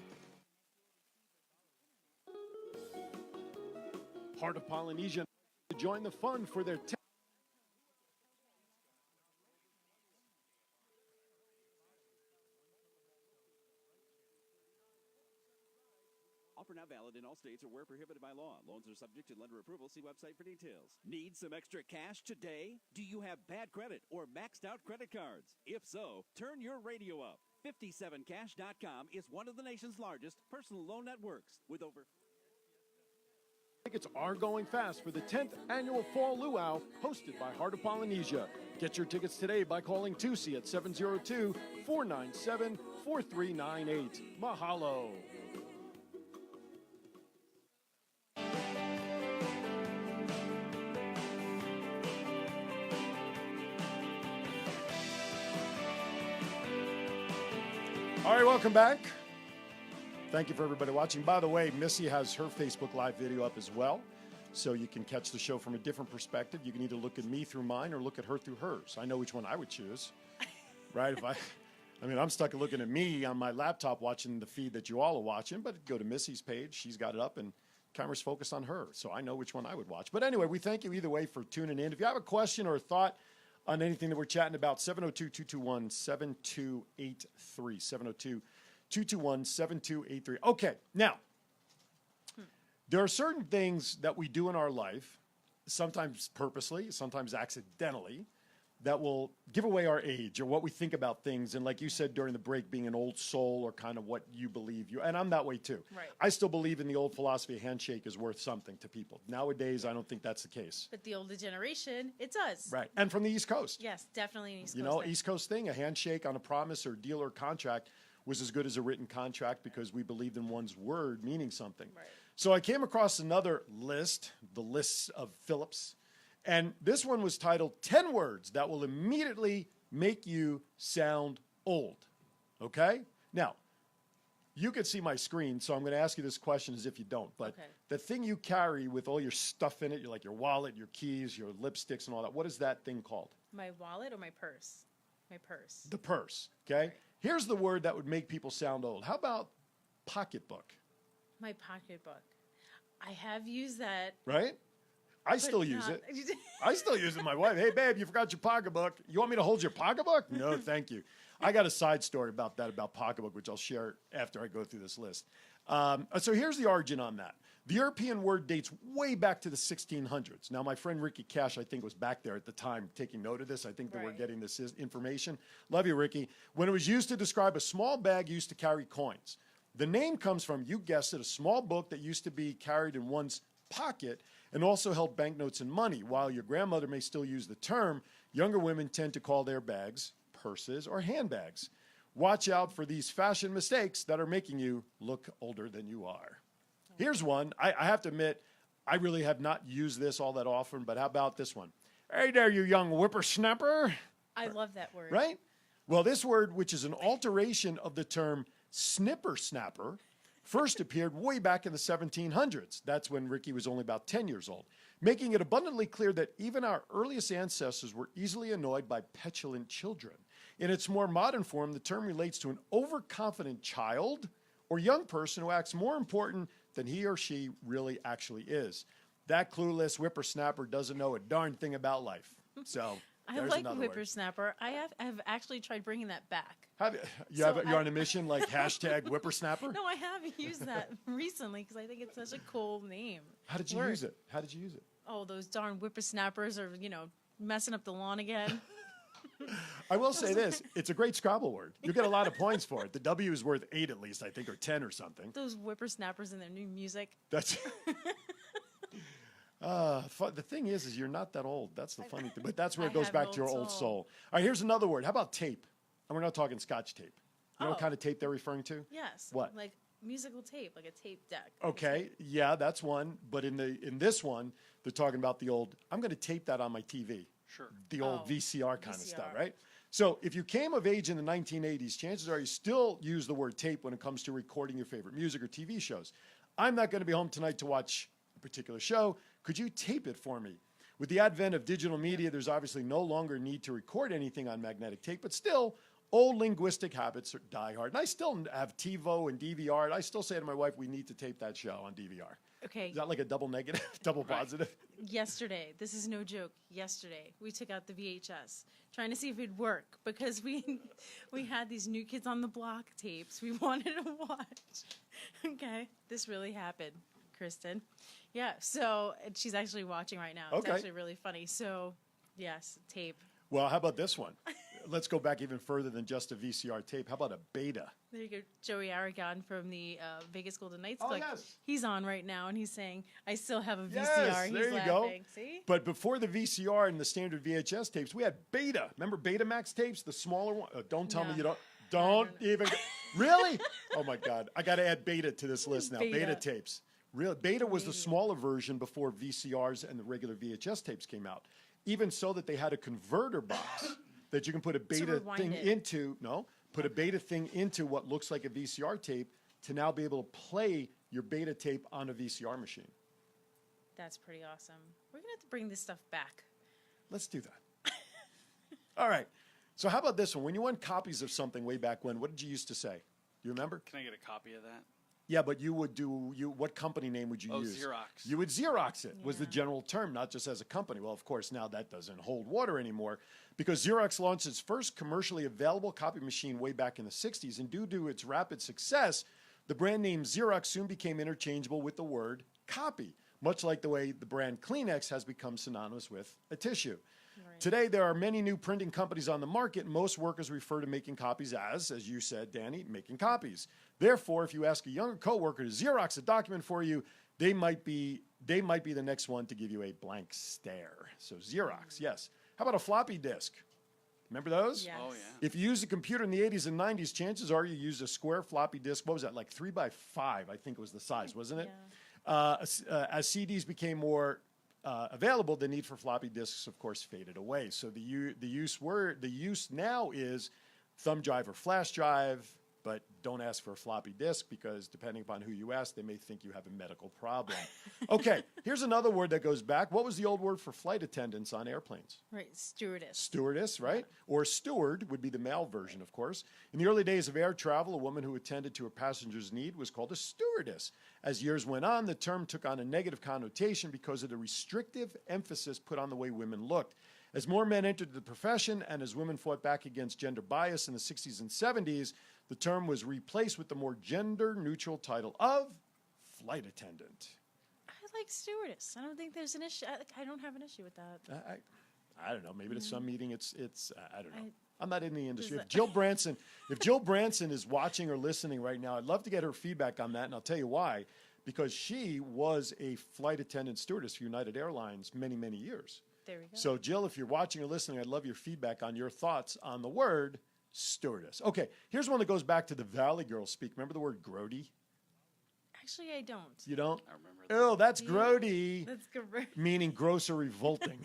Heart of Polynesia to join the fun for their Offer not valid in all states or where prohibited by law. Loans are subject to lender approval. See website for details. Need some extra cash today? Do you have bad credit or maxed out credit cards? If so, turn your radio up. 57cash.com is one of the nation's largest personal loan networks with over... Tickets are going fast for the 10th annual Fall Luau, hosted by Heart of Polynesia. Get your tickets today by calling Tusi at 702-497-4398. Mahalo. All right, welcome back. Thank you for everybody watching. By the way, Missy has her Facebook Live video up as well, so you can catch the show from a different perspective. You can either look at me through mine or look at her through hers. I know which one I would choose, right? I'm stuck looking at me on my laptop watching the feed that you all are watching, but go to Missy's page. She's got it up, and camera's focused on her, so I know which one I would watch. But anyway, we thank you either way for tuning in. If you have a question or a thought on anything that we're chatting about, 702-221-7283, 702-221-7283. Okay, now, there are certain things that we do in our life, sometimes purposely, sometimes accidentally, that will give away our age or what we think about things. And like you said during the break, being an old soul or kind of what you believe. And I'm that way too. Right. I still believe in the old philosophy, a handshake is worth something to people. Nowadays, I don't think that's the case. But the older generation, it does. Right. And from the East Coast. Yes, definitely an East Coast thing. East Coast thing, a handshake on a promise or deal or contract was as good as a written contract because we believed in one's word meaning something. Right. So I came across another list, the lists of Phillips, and this one was titled 10 Words That Will Immediately Make You Sound Old. Okay? Now, you could see my screen, so I'm going to ask you this question as if you don't. But Okay. the thing you carry with all your stuff in it, like your wallet, your keys, your lipsticks, and all that, what is that thing called? My wallet or my purse? My purse. The purse, okay? Here's the word that would make people sound old. How about pocketbook? My pocketbook. I have used that. Right? I but still use not- it. I still use it. My wife, hey, babe, you forgot your pocketbook. You want me to hold your pocketbook? No, thank you. I got a side story about that, about pocketbook, which I'll share after I go through this list. So here's the origin on that. The European word dates way back to the 1600s. Now, my friend Ricky Cash, I think, was back there at the time taking note of this. I think that we're getting this information. Love you, Ricky. When it was used to describe a small bag used to carry coins. The name comes from, you guessed it, a small book that used to be carried in one's pocket and also held banknotes and money. While your grandmother may still use the term, younger women tend to call their bags purses or handbags. Watch out for these fashion mistakes that are making you look older than you are. Here's one. I have to admit, I really have not used this all that often, but how about this one? Hey there, you young whippersnapper. I love that word. Right? Well, this word, which is an alteration of the term snipper-snapper, first appeared way back in the 1700s. That's when Ricky was only about 10 years old, making it abundantly clear that even our earliest ancestors were easily annoyed by petulant children. In its more modern form, the term relates to an overconfident child or young person who acts more important than he or she really actually is. That clueless whippersnapper doesn't know a darn thing about life. So I there's like another word. whippersnapper. I have actually tried bringing that back. You're on a mission like hashtag whippersnapper? No, I have used that recently because I think it's such a cool name. How did you use it? How did you use it? Oh, those darn whippersnappers are, messing up the lawn again. I will say this. It's a great Scrabble word. You get a lot of points for it. The W is worth 8 at least, I think, or 10 or something. Those whippersnappers and their new music. That's... the thing is you're not that old. That's the funny thing. But that's where it goes back to your old soul. All right, here's another word. How about tape? And we're not talking Scotch tape. You know what kind of tape they're referring to? Yes. What? Like musical tape, like a tape deck. Okay, yeah, that's one. But in this one, they're talking about the old, I'm going to tape that on my TV. Sure. The old VCR kind of stuff, right? So if you came of age in the 1980s, chances are you still use the word tape when it comes to recording your favorite music or TV shows. I'm not going to be home tonight to watch a particular show. Could you tape it for me? With the advent of digital media, there's obviously no longer need to record anything on magnetic tape, but still, old linguistic habits die hard. And I still have TiVo and DVR, and I still say to my wife, we need to tape that show on DVR. Okay. Is that like a double negative, double positive? Yesterday, this is no joke. Yesterday, we took out the VHS, trying to see if it'd work because we had these New Kids on the Block tapes we wanted to watch. Okay, this really happened, Kristen. Yeah, so she's actually watching right now. It's actually really funny. So, yes, tape. Well, how about this one? Let's go back even further than just a VCR tape. How about a beta? There you go. Joey Aragon from the Vegas Golden Knights. Oh, Click. yes. He's on right now, and he's saying, I still have a VCR. Yes, He's there you laughing. go. See? But before the VCR and the standard VHS tapes, we had beta. Remember Betamax tapes, the smaller one? Don't tell me you don't. Don't even. Really? Oh, my God. I got to add beta to this list now. Beta tapes. Real Beta was the smaller version before VCRs and the regular VHS tapes came out. Even so that they had a converter box that you can put a beta thing into. No, put a beta thing into what looks like a VCR tape to now be able to play your beta tape on a VCR machine. That's pretty awesome. We're going to have to bring this stuff back. Let's do that. All right. So how about this one? When you won copies of something way back when, what did you used to say? Do you remember? Can I get a copy of that? Yeah, but you would what company name would you use? Xerox. You would Xerox it, was the general term, not just as a company. Well, of course, now that doesn't hold water anymore because Xerox launched its first commercially available copy machine way back in the 60s. And due to its rapid success, the brand name Xerox soon became interchangeable with the word copy, much like the way the brand Kleenex has become synonymous with a tissue. Right. Today, there are many new printing companies on the market. Most workers refer to making copies as you said, Danny, making copies. Therefore, if you ask a younger coworker to Xerox a document for you, they might be the next one to give you a blank stare. So Xerox, yes. How about a floppy disk? Remember those? Yes. Oh, yeah. If you used a computer in the 80s and 90s, chances are you used a square floppy disk. What was that, like 3 by 5, I think was the size, wasn't it? Yeah. As CDs became more available, the need for floppy disks, of course, faded away. So the use now is thumb drive or flash drive, but don't ask for a floppy disk because depending upon who you ask, they may think you have a medical problem. Okay, here's another word that goes back. What was the old word for flight attendants on airplanes? Right, stewardess. Stewardess, right? Or steward would be the male version, of course. In the early days of air travel, a woman who attended to her passengers' need was called a stewardess. As years went on, the term took on a negative connotation because of the restrictive emphasis put on the way women looked. As more men entered the profession and as women fought back against gender bias in the 60s and 70s, the term was replaced with the more gender-neutral title of flight attendant. I like stewardess. I don't think there's an issue. I don't have an issue with that. I don't know. Maybe to some meeting it's I don't know. I'm not in the industry. If Jill Branson is watching or listening right now, I'd love to get her feedback on that, and I'll tell you why. Because she was a flight attendant stewardess for United Airlines many, many years. There we go. So, Jill, if you're watching or listening, I'd love your feedback on your thoughts on the word stewardess. Okay, here's one that goes back to the Valley Girls speak. Remember the word grody? Actually, I don't. You don't? I remember that. Oh, that's grody. That's good. Meaning gross or revolting.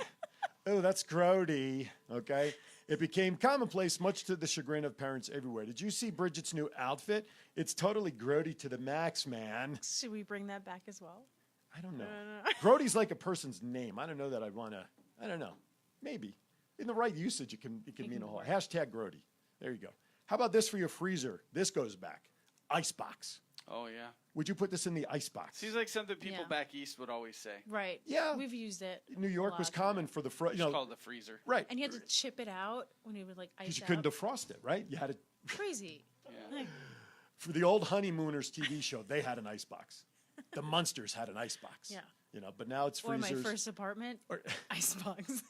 Oh, that's grody. Okay. It became commonplace, much to the chagrin of parents everywhere. Did you see Bridget's new outfit? It's totally grody to the max, man. Should we bring that back as well? I don't know. Grody's like a person's name. I don't know that I'd want to. I don't know. Maybe. In the right usage, it can mean a whole. Hashtag grody. There you go. How about this for your freezer? This goes back. Icebox. Oh, yeah. Would you put this in the icebox? Seems like something people back east would always say. Right. Yeah. We've used it. New York was common for the It's called the freezer. Right. And you had to chip it out when it would like ice Because you out. couldn't defrost it, right? You had to. Crazy. Like, For the old Honeymooners TV show, they had an icebox. The Munsters had an icebox. Yeah. You know, but now it's or freezers. my first apartment, icebox.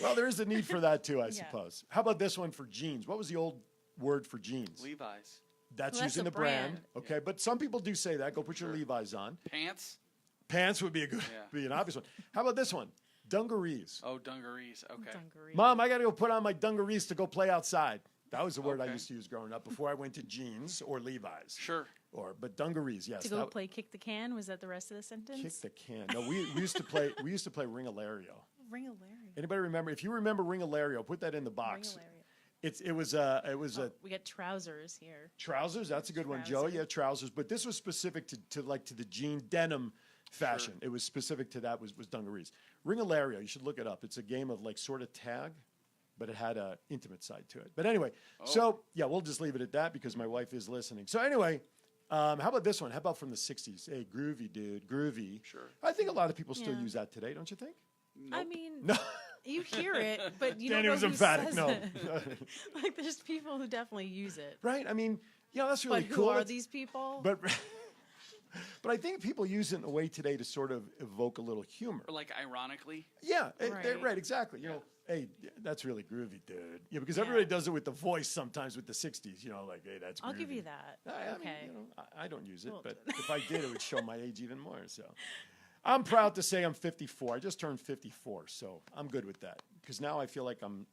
Well, there is a need for that too, I suppose. How about this one for jeans? What was the old word for jeans? Levi's. That's Well, that's using a the brand. brand. Okay, but some people do say that. Go put your Levi's on. Pants. Pants would be a good, be an obvious one. How about this one? Dungarees. Oh, dungarees. Okay. Mom, I got to go put on my dungarees to go play outside. That was the word I used to use growing up before I went to jeans or Levi's. Sure. But dungarees, yes. to go play kick the can. Was that the rest of the sentence? Kick the can. No, we used to play. We used to play Ring-a-lario. Ring-a-lario. Anybody remember? If you remember Ring-a-lario, put that in the box. Ring-a-lario. It was a We got trousers here. trousers. That's a good one, Joe. Yeah, trousers. But this was specific to the jean denim fashion. It was specific to that was dungarees. Ring-a-lario. You should look it up. It's a game of like sort of tag, but it had a intimate side to it. But anyway, so yeah, we'll just leave it at that because my wife is listening. So anyway. How about this one? How about from the 60s? Hey, groovy, dude. Groovy. Sure. I think a lot of people still use that today, don't you think? I mean, No. you hear it, but you Danny don't know was who emphatic. says No. it. Like, there's people who definitely use it. Right? I mean, yeah, that's really But cool. who are It's- these people? But I think people use it in a way today to sort of evoke a little humor. Or like ironically. Yeah, Right. right, exactly. You know, hey, that's really groovy, dude. Yeah, because everybody does it with the voice sometimes with the 60s, you know, like, hey, that's groovy. I'll give you that. I mean, Okay. you know, I don't use it, Well, but if I did, it would show my age even more. So I'm proud to say I'm 54. I just turned 54, so I'm good with that because now I feel like I'm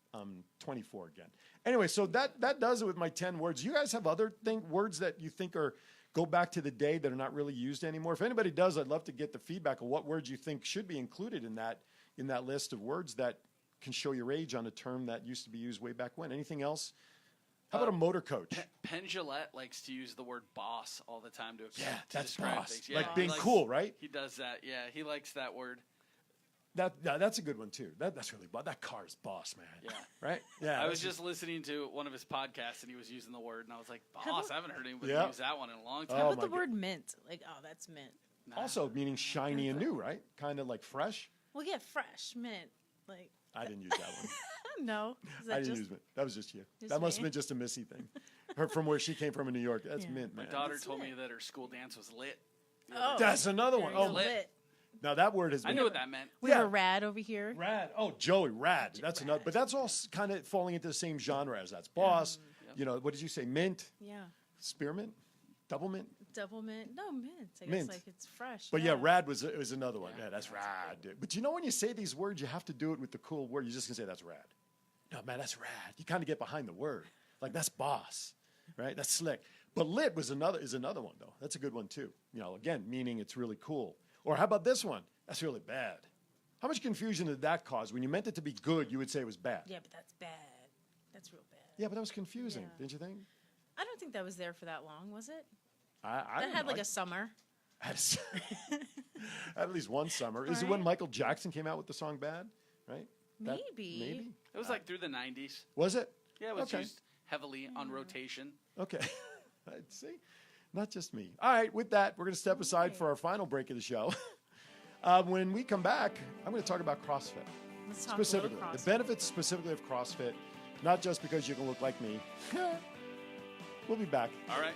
24 again. Anyway, so that does it with my 10 words. You guys have other words that you think go back to the day that are not really used anymore? If anybody does, I'd love to get the feedback of what words you think should be included in that list of words that can show your age on a term that used to be used way back when. Anything else? How about a motor coach? Penn Jillette likes to use the word boss all the time to that's describe boss. things. Like he being cool, right? He does that. Yeah, he likes that word. That's a good one too. That's really that car is boss, man. Yeah. Right? Yeah. I was just listening to one of his podcasts and he was using the word and I was like, boss, I haven't heard anybody use that one in a long time. How about the word mint? Like, oh, that's mint. Also meaning shiny and new, right? Kind of like fresh. Well, yeah, fresh, mint. Like, I didn't use that one. no. Is that I didn't just, use mint. That was just you. Just That must have me? been just a Missy thing. From where she came from in New York. That's mint, man. My daughter told me that her school dance was lit. Oh, That's another one. there you Oh, go. Lit. Now that word has been. I knew what that meant. We have a rad over here. Rad. Oh, Joey, rad. That's another. But that's all kind of falling into the same genre as that's boss. You know, what did you say? Mint? Yeah. Spearmint? Double mint? Double mint. No, mint. I guess Mint. like it's fresh. But yeah, rad was another one. Yeah, that's rad. Dude. But you know when you say these words, you have to do it with the cool word. You're just going to say that's rad. No, man, that's rad. You kind of get behind the word. Like that's boss, right? That's slick. But lit is another one, though. That's a good one, too. You know, again, meaning it's really cool. Or how about this one? That's really bad. How much confusion did that cause? When you meant it to be good, you would say it was bad. Yeah, but that's bad. That's real bad. Yeah, but that was confusing, didn't you think? I don't think that was there for that long, was it? I That had like a summer. At least one summer. Is it when Michael Jackson came out with the song Bad? Right? Maybe. It was like through the 90s. Was it? Yeah, it was used heavily on rotation. Okay. See? Not just me. All right, with that, we're going to step aside for our final break of the show. When we come back, I'm going to talk about CrossFit. Let's talk Specifically, a little the benefits specifically of CrossFit, not just because you can look like me. We'll be back. All right.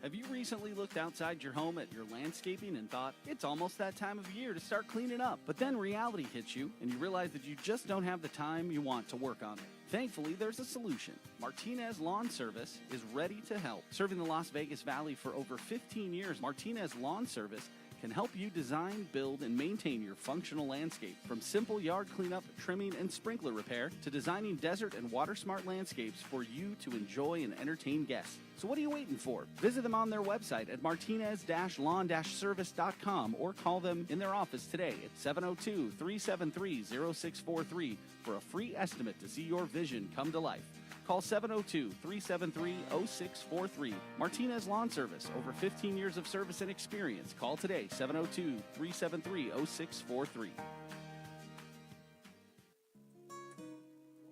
Have you recently looked outside your home at your landscaping and thought, it's almost that time of year to start cleaning up? But then reality hits you and you realize that you just don't have the time you want to work on it. Thankfully, there's a solution. Martinez Lawn Service is ready to help. Serving the Las Vegas Valley for over 15 years, Martinez Lawn Service can help you design, build, and maintain your functional landscape. From simple yard cleanup, trimming, and sprinkler repair to designing desert and water-smart landscapes for you to enjoy and entertain guests. So what are you waiting for? Visit them on their website at martinez-lawn-service.com or call them in their office today at 702-373-0643 for a free estimate to see your vision come to life. Call 702-373-0643. Martinez Lawn Service, over 15 years of service and experience. Call today, 702-373-0643.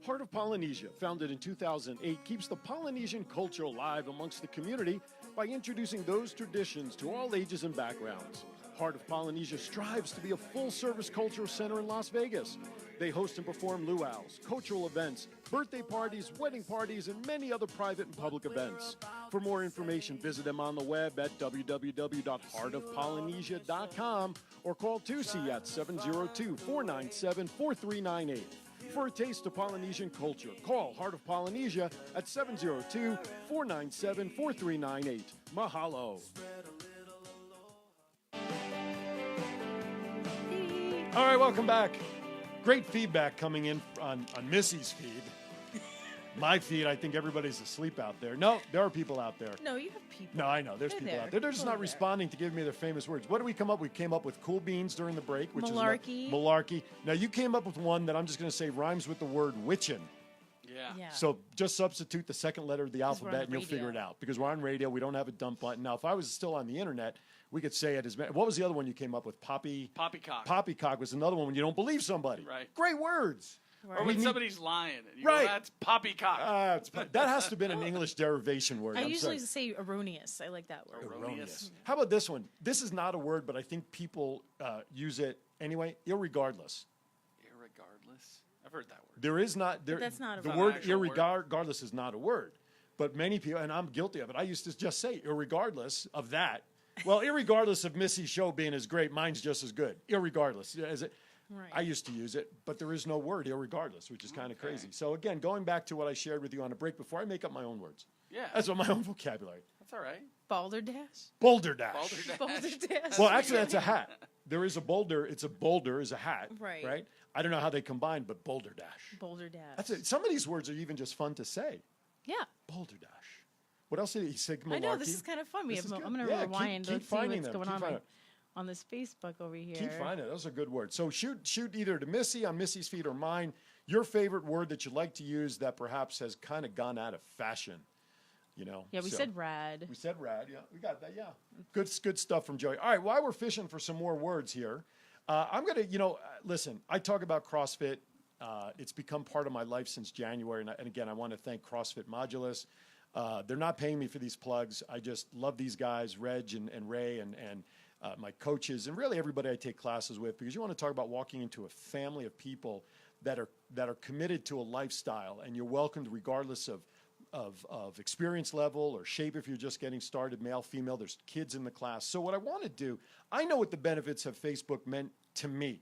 Heart of Polynesia, founded in 2008, keeps the Polynesian culture alive amongst the community by introducing those traditions to all ages and backgrounds. Heart of Polynesia strives to be a full-service cultural center in Las Vegas. They host and perform luau's, cultural events, birthday parties, wedding parties, and many other private and public events. For more information, visit them on the web at www.heartofpolynesia.com or call Tusi at 702-497-4398. For a taste of Polynesian culture, call Heart of Polynesia at 702-497-4398. Mahalo. All right, welcome back. Great feedback coming in on Missy's feed. My feed, I think everybody's asleep out there. No, there are people out there. No, you have people. No, I know. There's people out there. They're just not responding to giving me their famous words. What did we come up with? We came up with cool beans during the break, which Malarkey. is malarkey. Now, you came up with one that I'm just going to say rhymes with the word witchin'. Yeah. So just substitute the second letter of the alphabet and you'll radio. figure it out. Because we're on radio, we don't have a dump button. Now, if I was still on the internet, we could say it as... What was the other one you came up with? Poppycock. Poppycock was another one when you don't believe somebody. Right. Great words. Or when somebody's lying. And you Right. go, that's poppycock. That has to have been an English derivation word. I I'm usually sorry. say erroneous. I like that word. Erroneous. How about this one? This is not a word, but I think people use it anyway. Irregardless. Irregardless? I've heard that word. There is not... But that's not a the word. word Actual word. irregardless is not a word. But many people, and I'm guilty of it, I used to just say irregardless of that. Well, irregardless of Missy's show being as great, mine's just as good. Irregardless. Is it? Right. I used to use it, but there is no word irregardless, which is kind of crazy. So again, going back to what I shared with you on a break before, I make up my own words. Yeah. That's what my own vocabulary. That's all right. Balderdash. Boulder Dash. Balderdash. Well, actually, that's a hat. There is a boulder. It's a boulder is a hat. Right. Right. I don't know how they combine, but Boulder Dash. Balderdash. That's it. Some of these words are even just fun to say. Yeah. Boulder Dash. What else did he say? I know, this is kind of fun. This is good. I'm going to Yeah, rewind. keep Let's see finding what's them. going Keep finding on this Facebook over here. Keep finding it. Those are good words. So shoot either to Missy on Missy's feed or mine, your favorite word that you like to use that perhaps has kind of gone out of fashion. You know? Yeah, we said rad. We said rad. Yeah, we got that. Yeah. Good stuff from Joey. All right, while we're fishing for some more words here, I'm going to, listen, I talk about CrossFit. It's become part of my life since January. And again, I want to thank CrossFit Modulus. They're not paying me for these plugs. I just love these guys, Reg and Ray and my coaches, and really everybody I take classes with, because you want to talk about walking into a family of people that are committed to a lifestyle, and you're welcomed regardless of experience level or shape. If you're just getting started, male, female, there's kids in the class. So what I want to do, I know what the benefits of Facebook meant to me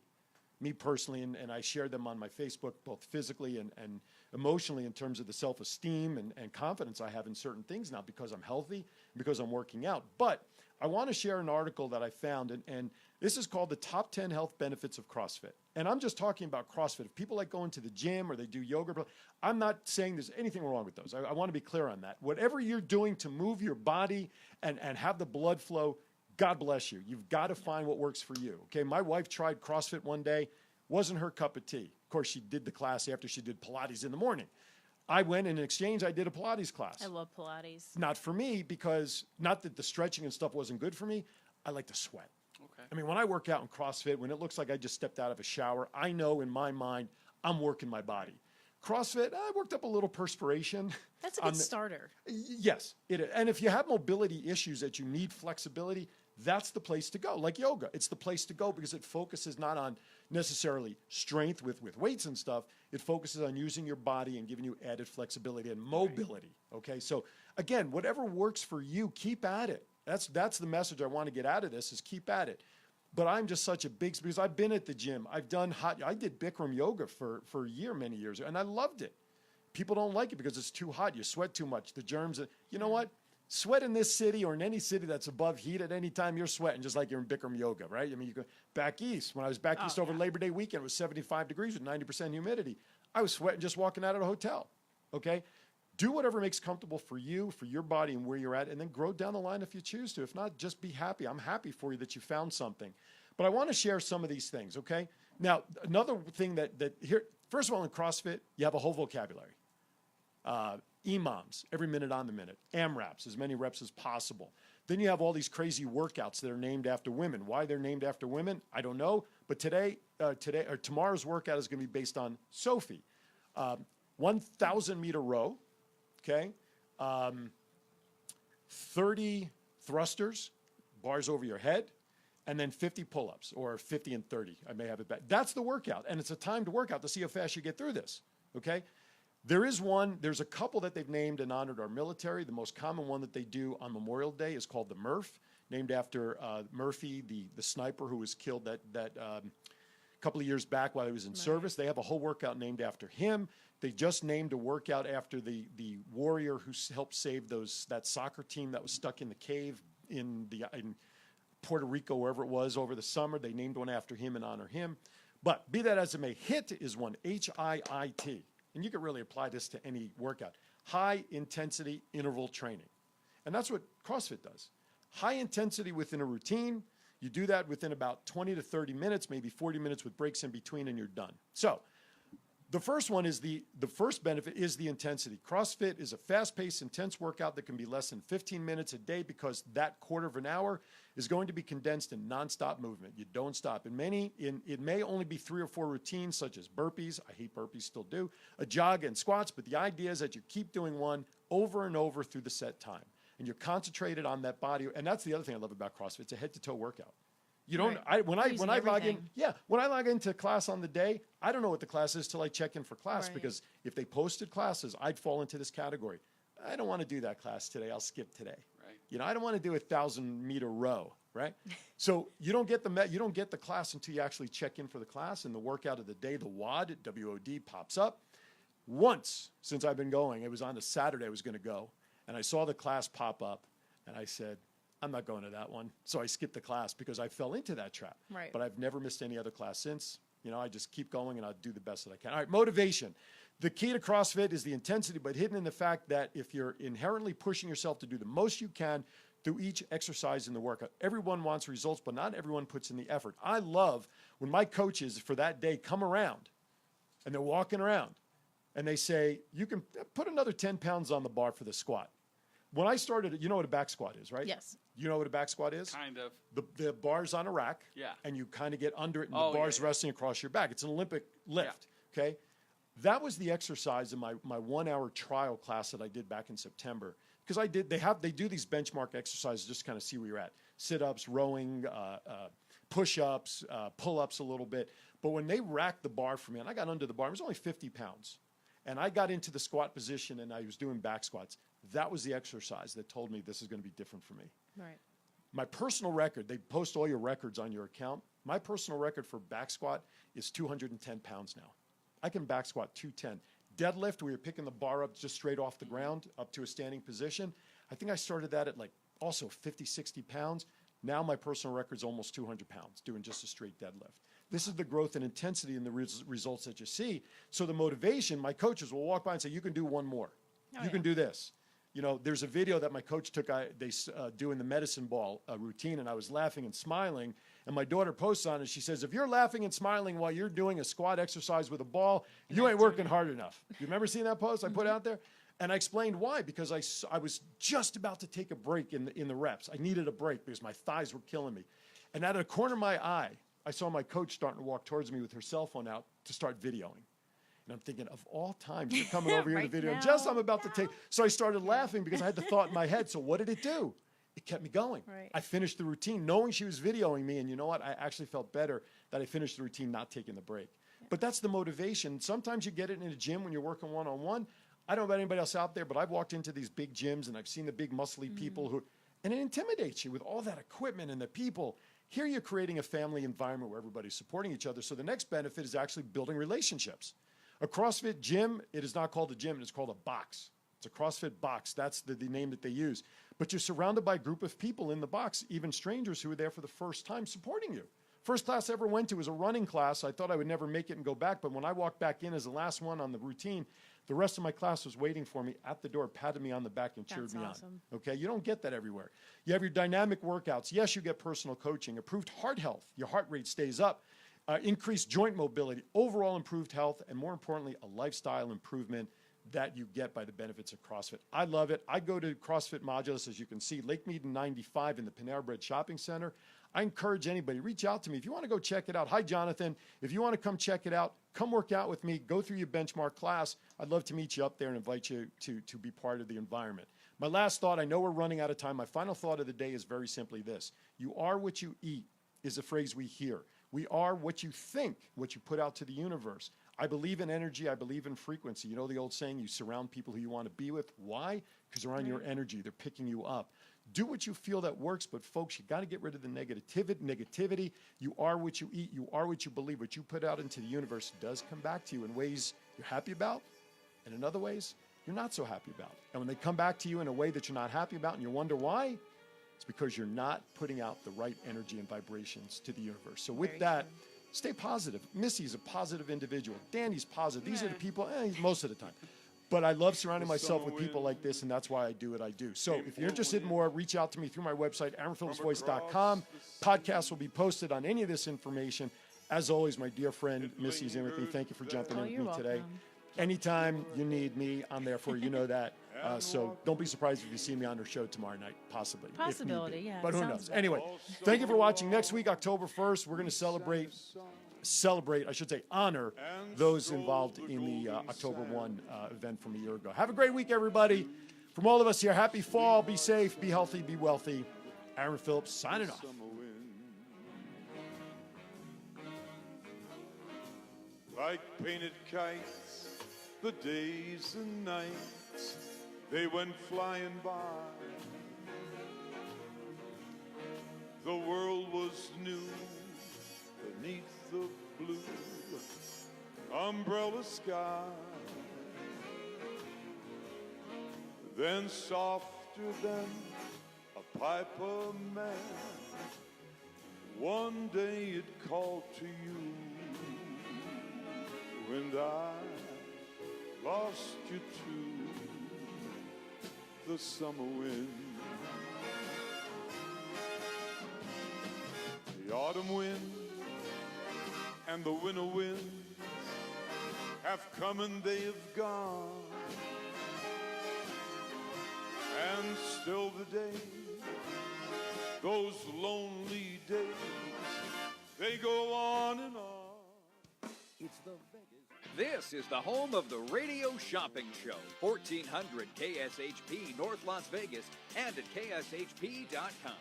personally, and I share them on my Facebook, both physically and emotionally, in terms of the self-esteem and confidence I have in certain things now, because I'm healthy, because I'm working out. But I want to share an article that I found, and this is called the Top 10 Health Benefits of CrossFit. And I'm just talking about CrossFit. If people like going to the gym or they do yoga, I'm not saying there's anything wrong with those. I want to be clear on that. Whatever you're doing to move your body and have the blood flow, God bless you. You've got to find what works for you. Okay, my wife tried CrossFit one day. Wasn't her cup of tea. Of course, she did the class after she did Pilates in the morning. I went, and in exchange, I did a Pilates class. I love Pilates. Not for me, because not that the stretching and stuff wasn't good for me. I like to sweat. Okay. I mean, when I work out in CrossFit, when it looks like I just stepped out of a shower, I know in my mind I'm working my body. CrossFit, I worked up a little perspiration. That's a good starter. Yes, it is. And if you have mobility issues that you need flexibility, that's the place to go. Like yoga, it's the place to go because it focuses not on necessarily strength with weights and stuff. It focuses on using your body and giving you added flexibility and mobility. Okay, so again, whatever works for you, keep at it. That's the message I want to get out of this, is keep at it. But I'm just such a big, because I've been at the gym. I did Bikram yoga for a year, many years, and I loved it. People don't like it because it's too hot. You sweat too much. The germs, you know what? Sweat in this city or in any city that's above heat at any time, you're sweating just like you're in Bikram yoga, right? I mean, you go back east. When I was back east over Labor Day weekend, it was 75 degrees with 90% humidity. I was sweating just walking out of the hotel, okay? Do whatever makes comfortable for you, for your body and where you're at, and then grow down the line if you choose to. If not, just be happy. I'm happy for you that you found something. But I want to share some of these things, okay? Now, another thing that here, first of all, in CrossFit, you have a whole vocabulary. EMOMs, every minute on the minute. AMRAPs, as many reps as possible. Then you have all these crazy workouts that are named after women. Why they're named after women, I don't know. But tomorrow's workout is going to be based on Sophie. 1,000-meter row, okay? 30 thrusters, bars over your head, and then 50 pull-ups, or 50 and 30. I may have it back. That's the workout, and it's a timed workout to see how fast you get through this, okay? There's a couple that they've named and honored our military. The most common one that they do on Memorial Day is called the Murph, named after Murphy, the sniper who was killed that couple of years back while he was in service. They have a whole workout named after him. They just named a workout after the warrior who helped save that soccer team that was stuck in the cave in Puerto Rico, wherever it was, over the summer. They named one after him and honor him. But be that as it may, HIIT is one, HIIT. And you can really apply this to any workout. High intensity interval training. And that's what CrossFit does. High intensity within a routine. You do that within about 20 to 30 minutes, maybe 40 minutes with breaks in between, and you're done. So the first one is the first benefit is the intensity. CrossFit is a fast-paced, intense workout that can be less than 15 minutes a day because that quarter of an hour is going to be condensed in nonstop movement. You don't stop. It may only be 3 or 4 routines, such as burpees. I hate burpees, still do. A jog and squats, but the idea is that you keep doing one over and over through the set time. And you're concentrated on that body. And that's the other thing I love about CrossFit. It's a head-to-toe workout. You don't. Right. When I log into class on the day, I don't know what the class is till I check in for class, because if they posted classes, I'd fall into this category. I don't want to do that class today. I'll skip today. Right. I don't want to do a 1,000-meter row. Right. So you don't get the class until you actually check in for the class, and the workout of the day, the WOD, WOD, pops up. Once since I've been going, it was on a Saturday I was going to go, and I saw the class pop up, and I said, I'm not going to that one. So I skipped the class because I fell into that trap. Right. But I've never missed any other class since. I just keep going and I'll do the best that I can. All right, motivation. The key to CrossFit is the intensity, but hidden in the fact that if you're inherently pushing yourself to do the most you can through each exercise in the workout. Everyone wants results, but not everyone puts in the effort. I love when my coaches for that day come around and they're walking around and they say, you can put another 10 pounds on the bar for the squat. When I started, you know what a back squat is, right? Yes. You know what a back squat is? Kind of. The bar's on a rack. Yeah. And you kind of get under it, and the bar's resting across your back. It's an Olympic lift. Yeah. Okay. That was the exercise in my 1-hour trial class that I did back in September. Because they do these benchmark exercises just to kind of see where you're at. Sit-ups, rowing, push-ups, pull-ups a little bit. But when they racked the bar for me, and I got under the bar, it was only 50 pounds. And I got into the squat position and I was doing back squats. That was the exercise that told me this is going to be different for me. Right. My personal record, they post all your records on your account. My personal record for back squat is 210 pounds now. I can back squat 210. Deadlift, where you're picking the bar up just straight off the ground up to a standing position. I think I started that at like also 50, 60 pounds. Now my personal record's almost 200 pounds doing just a straight deadlift. This is the growth and intensity and the results that you see. So the motivation, my coaches will walk by and say, you can do one more. You can do this. You know, there's a video that my coach took, they doing the medicine ball routine, and I was laughing and smiling, and my daughter posts on it. She says, if you're laughing and smiling while you're doing a squat exercise with a ball, you ain't working hard enough. You remember seeing that post I put out there? And I explained why, because I was just about to take a break in the reps. I needed a break because my thighs were killing me. And out of the corner of my eye, I saw my coach starting to walk towards me with her cell phone out to start videoing. And I'm thinking, of all times, you're coming over here to video. And just I'm about to take. So I started laughing because I had the thought in my head. So what did it do? It kept me going. Right. I finished the routine knowing she was videoing me. And you know what? I actually felt better that I finished the routine not taking the break. Yeah. But that's the motivation. Sometimes you get it in a gym when you're working one-on-one. I don't know about anybody else out there, but I've walked into these big gyms and I've seen the big muscly people and it intimidates you with all that equipment and the people. Here you're creating a family environment where everybody's supporting each other. So the next benefit is actually building relationships. A CrossFit gym, it is not called a gym, it's called a box. It's a CrossFit box. That's the name that they use. But you're surrounded by a group of people in the box, even strangers who are there for the first time supporting you. First class I ever went to was a running class. I thought I would never make it and go back, but when I walked back in as the last one on the routine, the rest of my class was waiting for me at the door, patted me on the back and cheered me on. Okay, you don't get that everywhere. You have your dynamic workouts. Yes, you get personal coaching. Improved heart health. Your heart rate stays up. Increased joint mobility, overall improved health, and more importantly, a lifestyle improvement that you get by the benefits of CrossFit. I love it. I go to CrossFit Modulus, as you can see, Lake Mead 95 in the Panera Bread Shopping Center. I encourage anybody, reach out to me. If you want to go check it out, hi, Jonathan. If you want to come check it out, come work out with me, go through your benchmark class. I'd love to meet you up there and invite you to be part of the environment. My last thought, I know we're running out of time. My final thought of the day is very simply this. You are what you eat is a phrase we hear. We are what you think, what you put out to the universe. I believe in energy. I believe in frequency. You know the old saying, you surround people who you want to be with. Why? Because they're on your energy. They're picking you up. Do what you feel that works, but folks, you got to get rid of the negativity. You are what you eat. You are what you believe. What you put out into the universe does come back to you in ways you're happy about, and in other ways you're not so happy about. And when they come back to you in a way that you're not happy about and you wonder why, it's because you're not putting out the right energy and vibrations to the universe. So with that, stay positive. Missy's a positive individual. Danny's positive. These are the people, most of the time. But I love surrounding myself with people like this, and that's why I do what I do. So if you're interested in more, reach out to me through my website, AaronPhillipsVoice.com. Podcasts will be posted on any of this information. As always, my dear friend, Missy's in with me. Thank you for jumping in with me today. Anytime you need me, I'm there for you. You know that. So don't be surprised if you see me on her show tomorrow night, possibly. Possibility, yeah. But who knows? Anyway, thank you for watching. Next week, October 1st, we're going to honor those involved in the October 1 event from a year ago. Have a great week, everybody. From all of us here, happy fall. Be safe, be healthy, be wealthy. Aaron Phillips signing off. Like painted kites, the days and nights, they went flying by. The world was new beneath the blue umbrella sky. Then softer than a piper man, one day it called to you, and I lost you to the summer wind. The autumn wind and the winter winds have come and they have gone, and still the days, those lonely days, they go on and on. It's the This is the home of the Radio Shopping Show, 1400 KSHP North Las Vegas and at KSHP.com.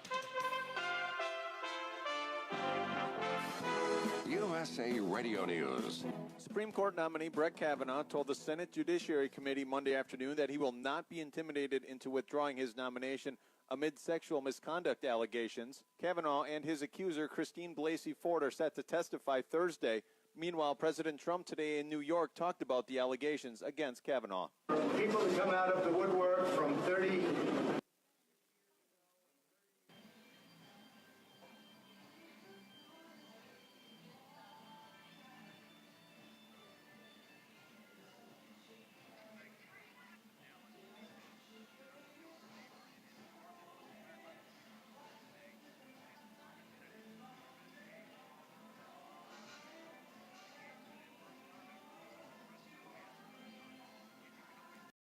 USA Radio News. Supreme Court nominee Brett Kavanaugh told the Senate Judiciary Committee Monday afternoon that he will not be intimidated into withdrawing his nomination amid sexual misconduct allegations. Kavanaugh and his accuser, Christine Blasey Ford, are set to testify Thursday. Meanwhile, President Trump today in New York talked about the allegations against Kavanaugh. People that come out of the woodwork from 30